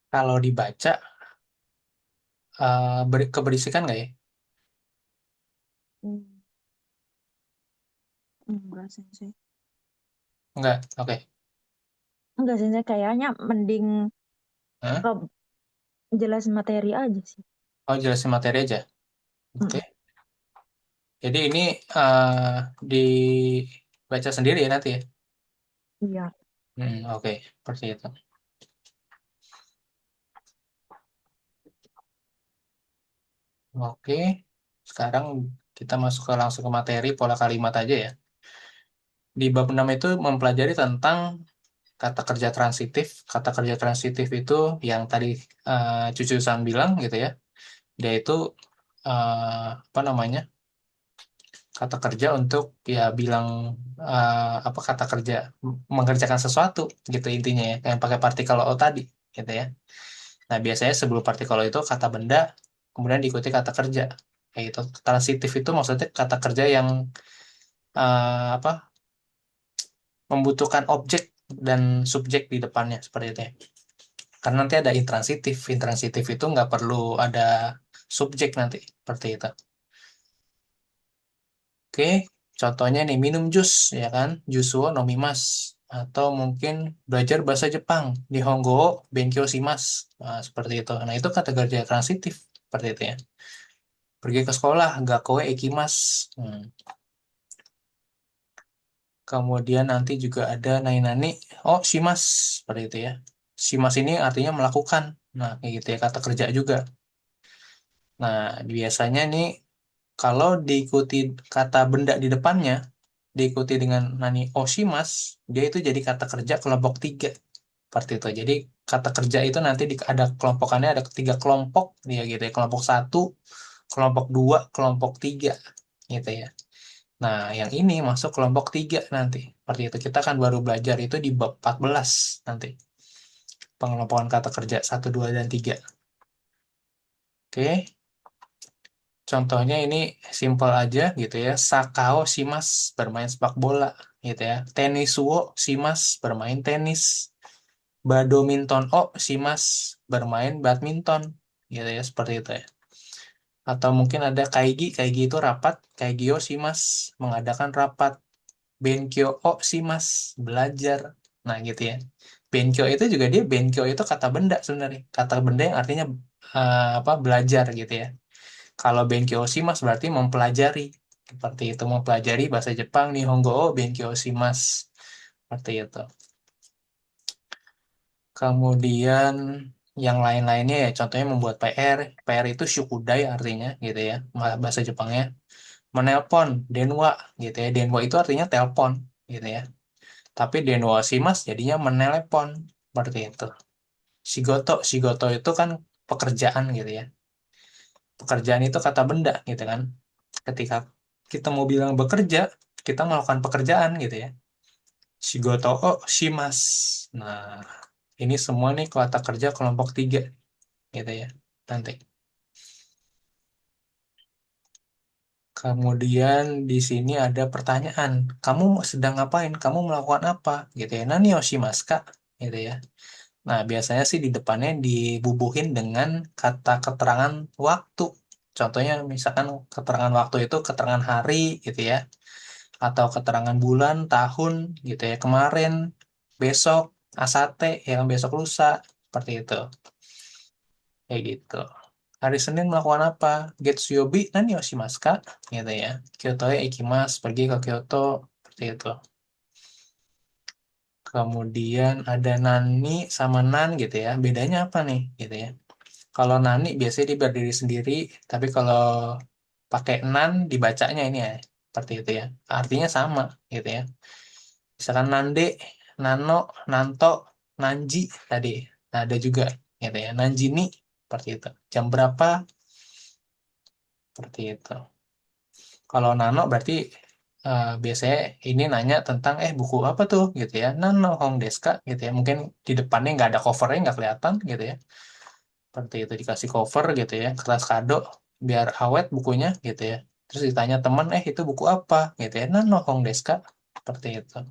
Kalau dibaca, keberisikan nggak ya? Hmm, enggak sensei. Nggak, oke. Enggak sensei, kayaknya mending Hah? ke jelas materi aja sih. Oh, jelasin materi aja. Oke. Mm-mm. Jadi ini dibaca sendiri ya nanti ya? Iya. Oke. Seperti itu. Oke. Sekarang kita masuk ke langsung ke materi pola kalimat aja ya. Di bab 6 itu mempelajari tentang kata kerja transitif. Kata kerja transitif itu yang tadi Cucu San bilang gitu ya. Dia itu apa namanya? Kata kerja untuk ya bilang apa kata kerja mengerjakan sesuatu gitu intinya ya. Yang pakai partikel o tadi gitu ya. Nah, biasanya sebelum partikel itu kata benda, kemudian diikuti kata kerja. Kayak gitu. Transitif itu maksudnya kata kerja yang apa membutuhkan objek dan subjek di depannya seperti itu ya. Karena nanti ada intransitif. Intransitif itu nggak perlu ada subjek nanti seperti itu. Oke, contohnya nih minum jus ya kan, Jusuo no mimas. Atau mungkin belajar bahasa Jepang, Nihongo Benkyou shimasu. Nah, seperti itu. Nah, itu kata kerja transitif seperti itu ya. Pergi ke sekolah, Gakoe ikimasu. Kemudian nanti juga ada nani-nani, oh shimas, seperti itu ya. Shimas ini artinya melakukan. Nah, kayak gitu ya, kata kerja juga. Nah, biasanya nih, kalau diikuti kata benda di depannya, diikuti dengan nani oshimas, dia itu jadi kata kerja kelompok tiga. Seperti itu. Jadi, kata kerja itu nanti ada kelompokannya, ada tiga kelompok, ya gitu ya. Kelompok satu, kelompok dua, kelompok tiga, gitu ya. Nah, yang ini masuk kelompok 3 nanti. Seperti itu. Kita kan baru belajar itu di bab 14 nanti. Pengelompokan kata kerja satu 2 dan 3. Oke. Contohnya ini simple aja gitu ya. Sakao shimas bermain sepak bola gitu ya. Tenisuo shimas bermain tenis. Badminton o shimas bermain badminton gitu ya. Seperti itu ya. Atau mungkin ada kaigi. Kaigi itu rapat. Kaigyo shimas mengadakan rapat. Benkyo oh si mas belajar. Nah gitu ya. Benkyo itu juga dia benkyo itu kata benda sebenarnya. Kata benda yang artinya apa belajar gitu ya. Kalau benkyo si mas berarti mempelajari. Seperti itu mempelajari bahasa Jepang Nihongo o benkyo mas. Seperti itu. Kemudian yang lain-lainnya ya contohnya membuat PR. PR itu shukudai artinya gitu ya. Bahasa Jepangnya menelpon denwa gitu ya. Denwa itu artinya telepon gitu ya. Tapi Denwasimas jadinya menelepon seperti itu. Shigoto, Shigoto itu kan pekerjaan gitu ya. Pekerjaan itu kata benda gitu kan. Ketika kita mau bilang bekerja, kita melakukan pekerjaan gitu ya. Shigoto oh shimas. Nah, ini semua nih kata kerja kelompok 3 gitu ya. Nanti. Kemudian di sini ada pertanyaan. Kamu sedang ngapain? Kamu melakukan apa? Gitu ya. Nani yoshimasu ka? Gitu ya. Nah, biasanya sih di depannya dibubuhin dengan kata keterangan waktu. Contohnya misalkan keterangan waktu itu keterangan hari gitu ya, atau keterangan bulan, tahun gitu ya, kemarin, besok, asate, ya kan besok lusa, seperti itu. Kayak gitu. Hari Senin melakukan apa? Getsuyobi nani o shimasu ka? Gitu ya. Kyoto e ikimasu, pergi ke Kyoto, seperti itu. Kemudian ada nani sama nan gitu ya. Bedanya apa nih? Gitu ya. Kalau nani biasanya dia berdiri sendiri, tapi kalau pakai nan dibacanya ini ya, seperti itu ya. Artinya sama gitu ya. Misalkan nande, nano, nanto, nanji tadi. Nah, ada juga gitu ya. Nanjini seperti itu. Jam berapa? Seperti itu. Kalau nano berarti biasanya ini nanya tentang buku apa tuh gitu ya. Nano hong desu ka gitu ya. Mungkin di depannya nggak ada covernya nggak kelihatan gitu ya. Seperti itu dikasih cover gitu ya kertas kado biar awet bukunya gitu ya terus ditanya teman itu buku apa gitu ya nah no hong desu ka seperti itu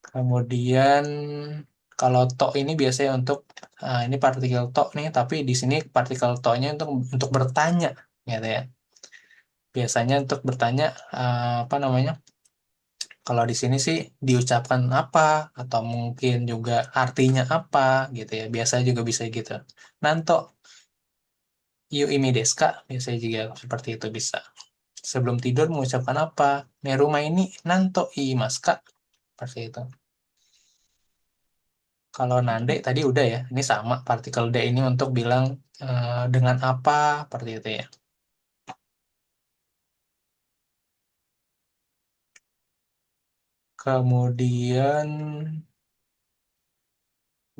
kemudian Kalau to ini biasanya untuk ini partikel to nih, tapi di sini partikel to-nya untuk bertanya, gitu ya. Biasanya untuk bertanya apa namanya? Kalau di sini sih diucapkan apa atau mungkin juga artinya apa gitu ya. Biasanya juga bisa gitu. Nanto yu imi desu ka? Biasanya juga seperti itu bisa. Sebelum tidur mengucapkan apa? Rumah ini nanto iimasu ka? Seperti itu. Kalau nande tadi udah ya. Ini sama partikel D ini untuk bilang dengan apa seperti itu ya. Kemudian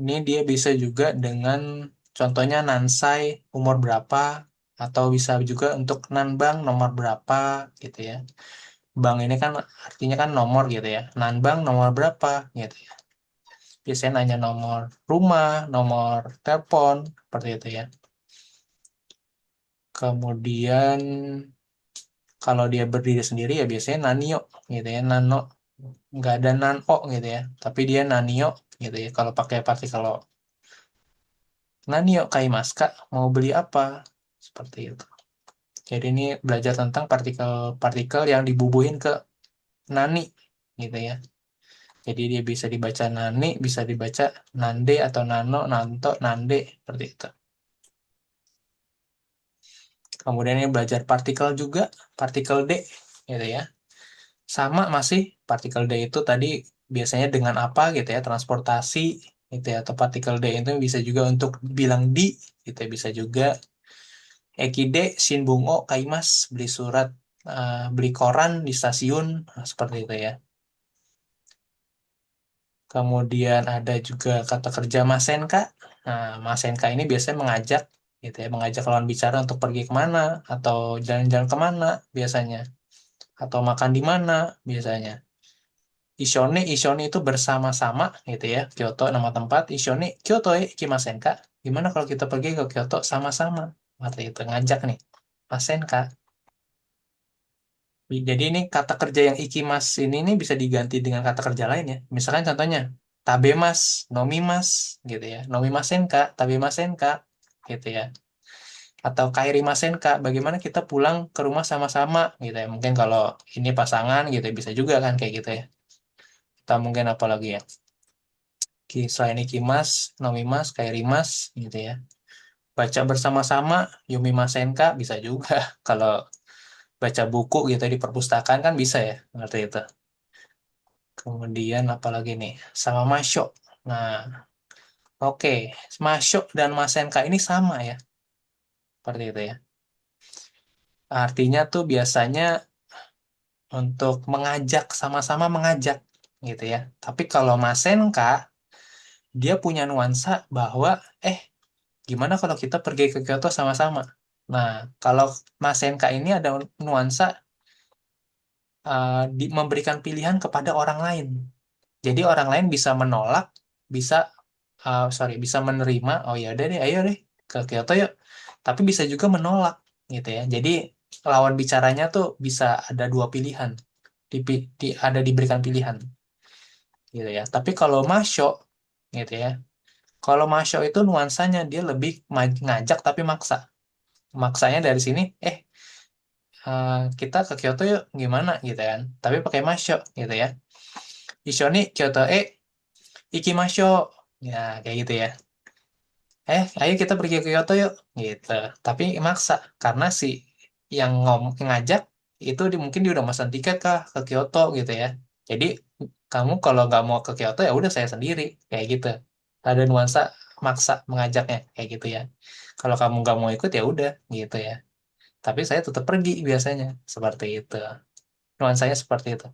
ini dia bisa juga dengan contohnya nansai umur berapa atau bisa juga untuk nanbang nomor berapa gitu ya. Bang ini kan artinya kan nomor gitu ya. Nanbang nomor berapa gitu ya. Biasanya nanya nomor rumah, nomor telepon seperti itu ya. Kemudian kalau dia berdiri sendiri ya biasanya nanio gitu ya. Nano nggak ada nano gitu ya. Tapi dia nanio gitu ya. Kalau pakai partikel o. Nani yuk kaimasu kak, mau beli apa? Seperti itu. Jadi ini belajar tentang partikel-partikel yang dibubuhin ke nani, gitu ya. Jadi dia bisa dibaca nani, bisa dibaca nande atau nano, nanto, nande, seperti itu. Kemudian ini belajar partikel juga, partikel D, gitu ya. Sama masih partikel D itu tadi biasanya dengan apa gitu ya, transportasi, gitu ya. Atau partikel D itu bisa juga untuk bilang di, gitu ya. Bisa juga Ekide Shinbungo Kaimas beli surat beli koran di stasiun seperti itu ya. Kemudian ada juga kata kerja Masenka. Nah, Masenka ini biasanya mengajak gitu ya, mengajak lawan bicara untuk pergi kemana atau jalan-jalan kemana biasanya atau makan di mana biasanya. Ishone itu bersama-sama gitu ya. Kyoto nama tempat. Ishone Kyoto ikimasen ka. Gimana kalau kita pergi ke Kyoto sama-sama? Seperti itu ngajak nih. Masenka. Jadi ini kata kerja yang ikimas ini bisa diganti dengan kata kerja lain ya. Misalkan contohnya tabemas, nomimas gitu ya. Nomimasen kak, tabemasen kak gitu ya. Atau kairimasen kak, bagaimana kita pulang ke rumah sama-sama gitu ya. Mungkin kalau ini pasangan gitu ya, bisa juga kan kayak gitu ya. Atau mungkin apa lagi ya. Selain ikimas, nomimas, kairimas gitu ya. Baca bersama-sama, yumimasen kak bisa juga. Kalau baca buku gitu di perpustakaan kan bisa ya, ngerti itu. Kemudian apalagi nih? Sama Masyo. Nah, oke. Masyo dan Masenka ini sama ya. Seperti itu ya. Artinya tuh biasanya untuk mengajak, sama-sama mengajak gitu ya. Tapi kalau Masenka, dia punya nuansa bahwa, eh, gimana kalau kita pergi ke Kyoto sama-sama? Nah, kalau Masenka ini ada nuansa memberikan pilihan kepada orang lain. Jadi orang lain bisa menolak, bisa bisa menerima, oh ya udah deh, ayo deh ke Kyoto yuk. Tapi bisa juga menolak gitu ya. Jadi lawan bicaranya tuh bisa ada dua pilihan, ada diberikan pilihan gitu ya. Tapi kalau Masho gitu ya. Kalau Masho itu nuansanya dia lebih ngajak tapi maksa. Maksanya dari sini, kita ke Kyoto yuk, gimana gitu kan. Tapi pakai Masho gitu ya. Ishoni Kyoto ikimasho. Ya, kayak gitu ya. Ayo kita pergi ke Kyoto yuk, gitu. Tapi maksa, karena si yang ngajak itu mungkin dia udah pesan tiket kah ke Kyoto gitu ya. Jadi kamu kalau nggak mau ke Kyoto ya udah saya sendiri, kayak gitu. Ada nuansa maksa mengajaknya, kayak gitu ya. Kalau kamu nggak mau ikut ya udah, gitu ya. Tapi saya tetap pergi biasanya, seperti itu. Nuansanya seperti itu.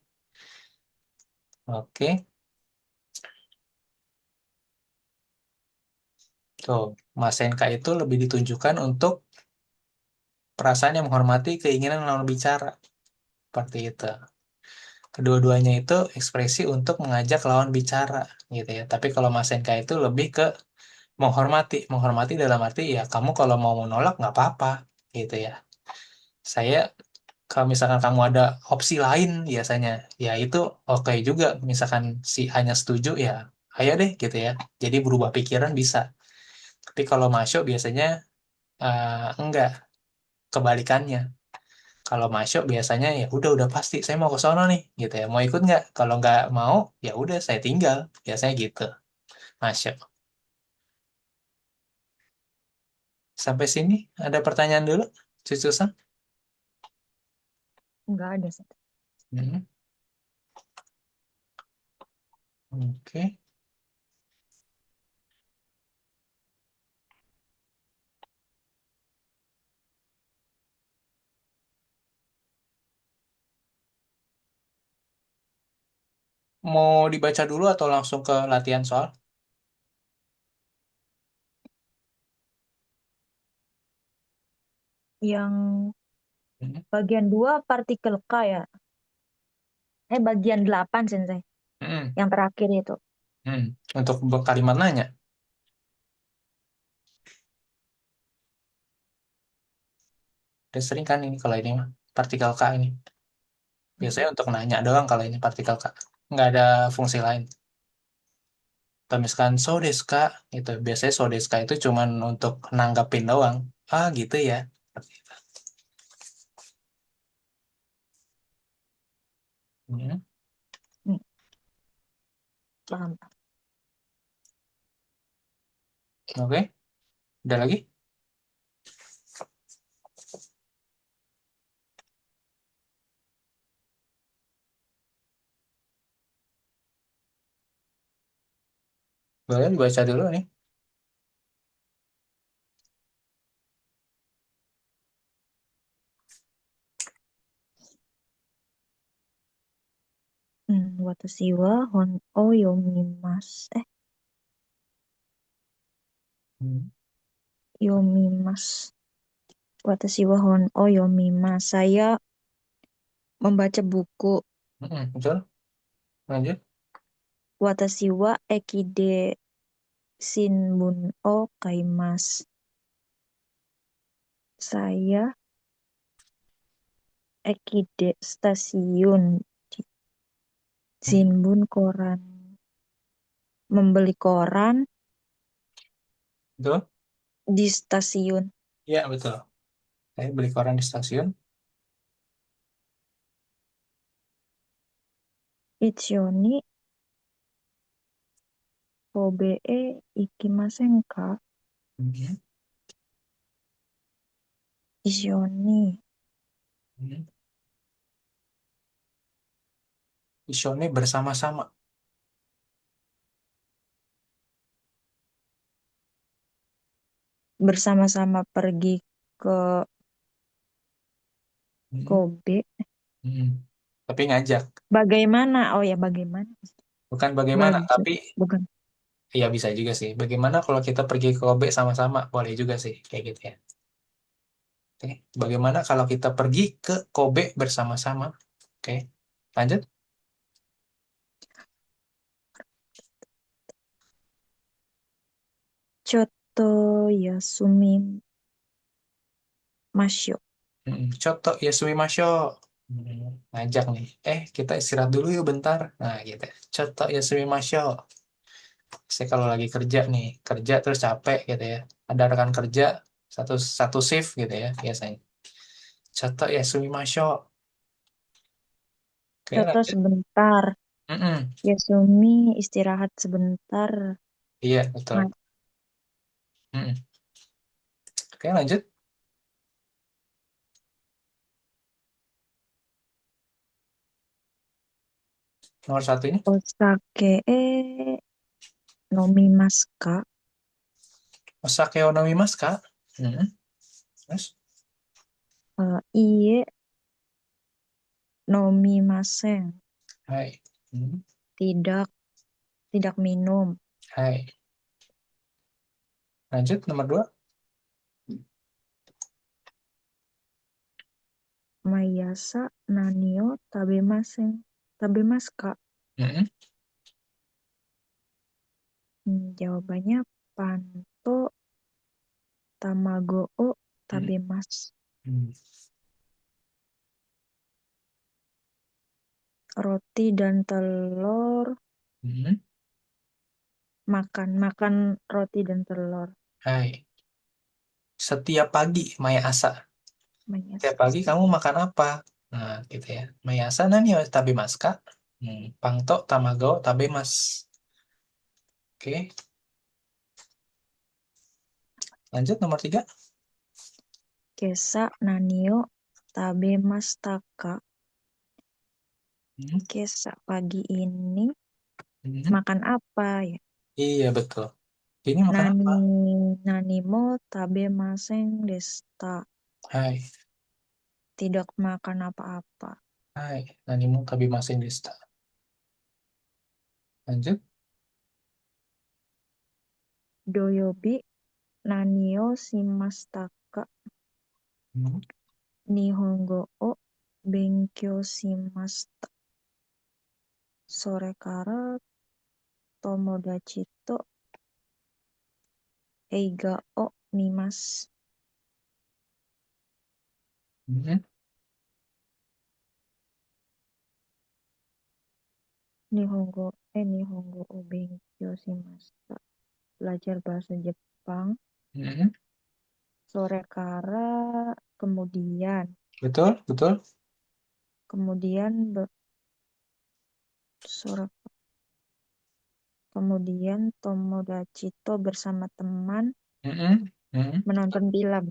Oke, tuh. Mas Senka itu lebih ditunjukkan untuk perasaan yang menghormati keinginan lawan bicara, seperti itu. Kedua-duanya itu ekspresi untuk mengajak lawan bicara gitu ya. Tapi kalau Masenka itu lebih ke menghormati. Menghormati dalam arti ya kamu kalau mau menolak nggak apa-apa gitu ya. Saya kalau misalkan kamu ada opsi lain biasanya ya itu oke juga. Misalkan si hanya setuju ya ayo deh gitu ya. Jadi berubah pikiran bisa. Tapi kalau masuk biasanya enggak, kebalikannya. Kalau masuk biasanya ya udah pasti saya mau ke sono nih gitu ya. Mau ikut nggak? Kalau nggak mau ya udah saya tinggal. Biasanya gitu. Masuk. Sampai sini ada pertanyaan dulu, Cucu Sang? Nggak ada sih. Hmm, Oke. Mau dibaca dulu atau langsung ke latihan soal? Yang Hmm, bagian 2 partikel K ya. Bagian 8 Sensei. hmm, Yang terakhir itu. hmm. Untuk kalimat nanya. Udah sering kan ini kalau ini mah. Partikel K ini. Mm. Biasanya untuk nanya doang kalau ini partikel K. Nggak ada fungsi lain. Kalau misalkan so desu ka, itu biasanya so desu ka itu cuman untuk nanggapin doang. Ah gitu ya. Hmm, Mm, paham. Oke, udah lagi? Boleh dibaca dulu nih. Watashi wa hon o yomimasu. Hmm, Yomimasu. Watashi wa hon o yomimasu. Saya membaca buku. Betul. Lanjut. Watashi wa ekide shinbun o kaimasu. Saya ekide stasiun Hmm, shinbun koran. Membeli koran Betul. di stasiun. Iya, betul. Saya beli koran di stasiun. Ichiyo ni Kobe e ikimasen ka? Hmm, Ichiyo ni hmm. Ishone bersama-sama. bersama-sama pergi ke Hmm, Kobe. hmm. Tapi ngajak. Bagaimana? Oh ya, bagaimana? Bukan bagaimana, Baju. tapi Bukan. ya bisa juga sih. Bagaimana kalau kita pergi ke Kobe sama-sama? Boleh juga sih, kayak gitu ya. Oke. Bagaimana kalau kita pergi ke Kobe bersama-sama? Oke. Lanjut. Choto yasumi masyo. Coto ya sumimasyo. Ngajak nih. Kita istirahat dulu yuk bentar. Nah, gitu. Coto ya sumimasyo. Saya kalau lagi kerja nih, kerja terus capek gitu ya. Ada rekan kerja satu satu shift gitu ya biasanya. Coto ya sumimasyo. Oke, Choto lanjut. sebentar. Mm-mm. Yasumi istirahat sebentar. Iya, betul. Nah, Mm-mm. Oke, lanjut. Nomor satu ini. osake nomimasu ka? Osake o nomimasu ka? Mm-mm. Terus? Iie nomimasen. Hai. Mm. Tidak, tidak minum. Hai. Lanjut, nomor dua. Mayasa nani o tabemasen. Tabemasu ka? Mm-mm. Jawabannya panto tamago o Mm-mm. tabemasu. Mm. Roti dan telur Mm-mm. Makan, makan roti dan telur. Hai. Setiap pagi, Maya Asa. Setiap Mayas. pagi kamu makan apa? Nah, gitu ya. Maya Asa nani wa tabimasu ka? Pangto tamago tabemas. Oke, lanjut nomor 3. Kesa nanio tabemastaka. Hmm, Kesa pagi ini hmm. makan apa ya? Iya, betul. Ini makan Nani apa? nanimo tabemasen desta. Hai. Tidak makan apa-apa. Hai. Nani mo tabimasen deshita. Lanjut. Doyobi nanio shimashitaka. Hmm, Nihongo o benkyou shimashita. Sore kara tomodachi to eiga o mimasu. hmm, Nihongo o benkyou shimashita. Belajar bahasa Jepang. hmm. Sore kara kemudian Betul, betul. kemudian sore kemudian Tomodachi to bersama teman Hmm, hmm. menonton film.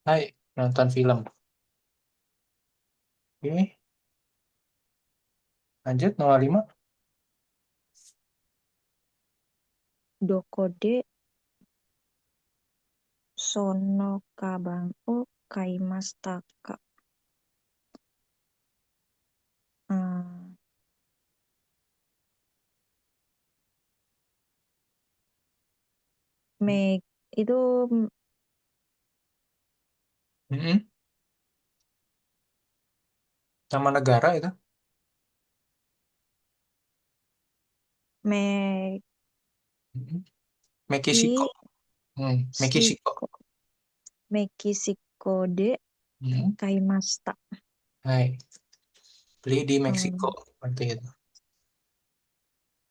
Hai. Nonton film. Oke, lanjut nomor 5. Dokode sono kaban o kaimashita. Hmm, me itu Hmm. Nama negara itu. Meki Hmm. Meksiko. Meksiko. Siko Mekisiko de Hmm. kaimashita. Hai. Beli di Meksiko. Hmm, Seperti itu.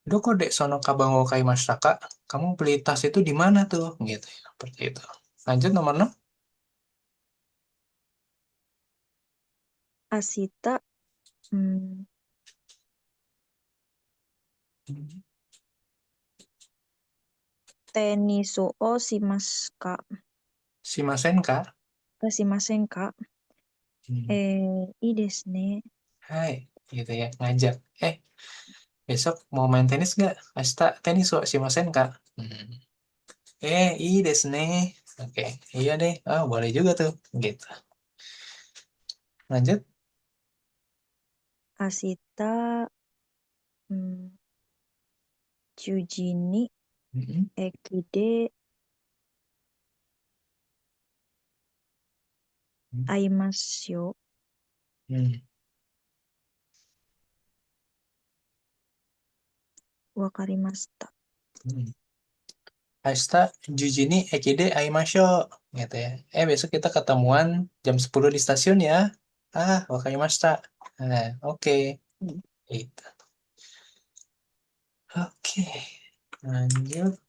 Doko dek sono kabango kaimashita kak. Kamu beli tas itu di mana tuh? Gitu ya. Seperti itu. Lanjut nomor 6. Asita hmm, teniso o shimasu Shimasen kak. shimasen ka. Hmm. I desu ne. Hai. Gitu ya. Ngajak. Besok mau main tenis nggak? Asta tenis wa shimasen kak. Ii desu ne. Oke. Iya deh. Boleh juga tuh. Gitu. Lanjut. Asita hmm, Chuji ni Hmm. eki de aimasu yo. Hmm. Wakarimashita. Hmm. Asta Jujini Ekide Aimasho gitu ya. Besok kita ketemuan jam 10 di stasiun ya. Wakarimashita. Oke. Hmm. Itu. Oke. Lanjut.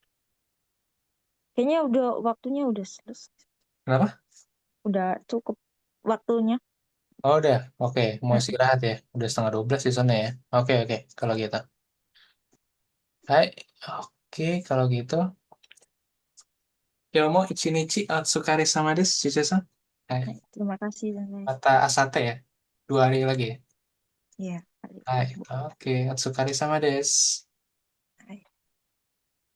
Kayaknya udah waktunya udah selesai. Kenapa? Udah cukup waktunya. Oh, udah. Oke. Mau Mm-mm. istirahat ya. Udah setengah 12 di sana ya. Oke, oke. Kalau gitu. Hai. Oke, kalau gitu. Ilmu Ichinichi Atsukare sama desu, Cice-san. Hai. Terima kasih Sensei. Kata Asate ya. 2 hari lagi ya. Ya, hari Hai. Rabu. Oke. Atsukare sama desu.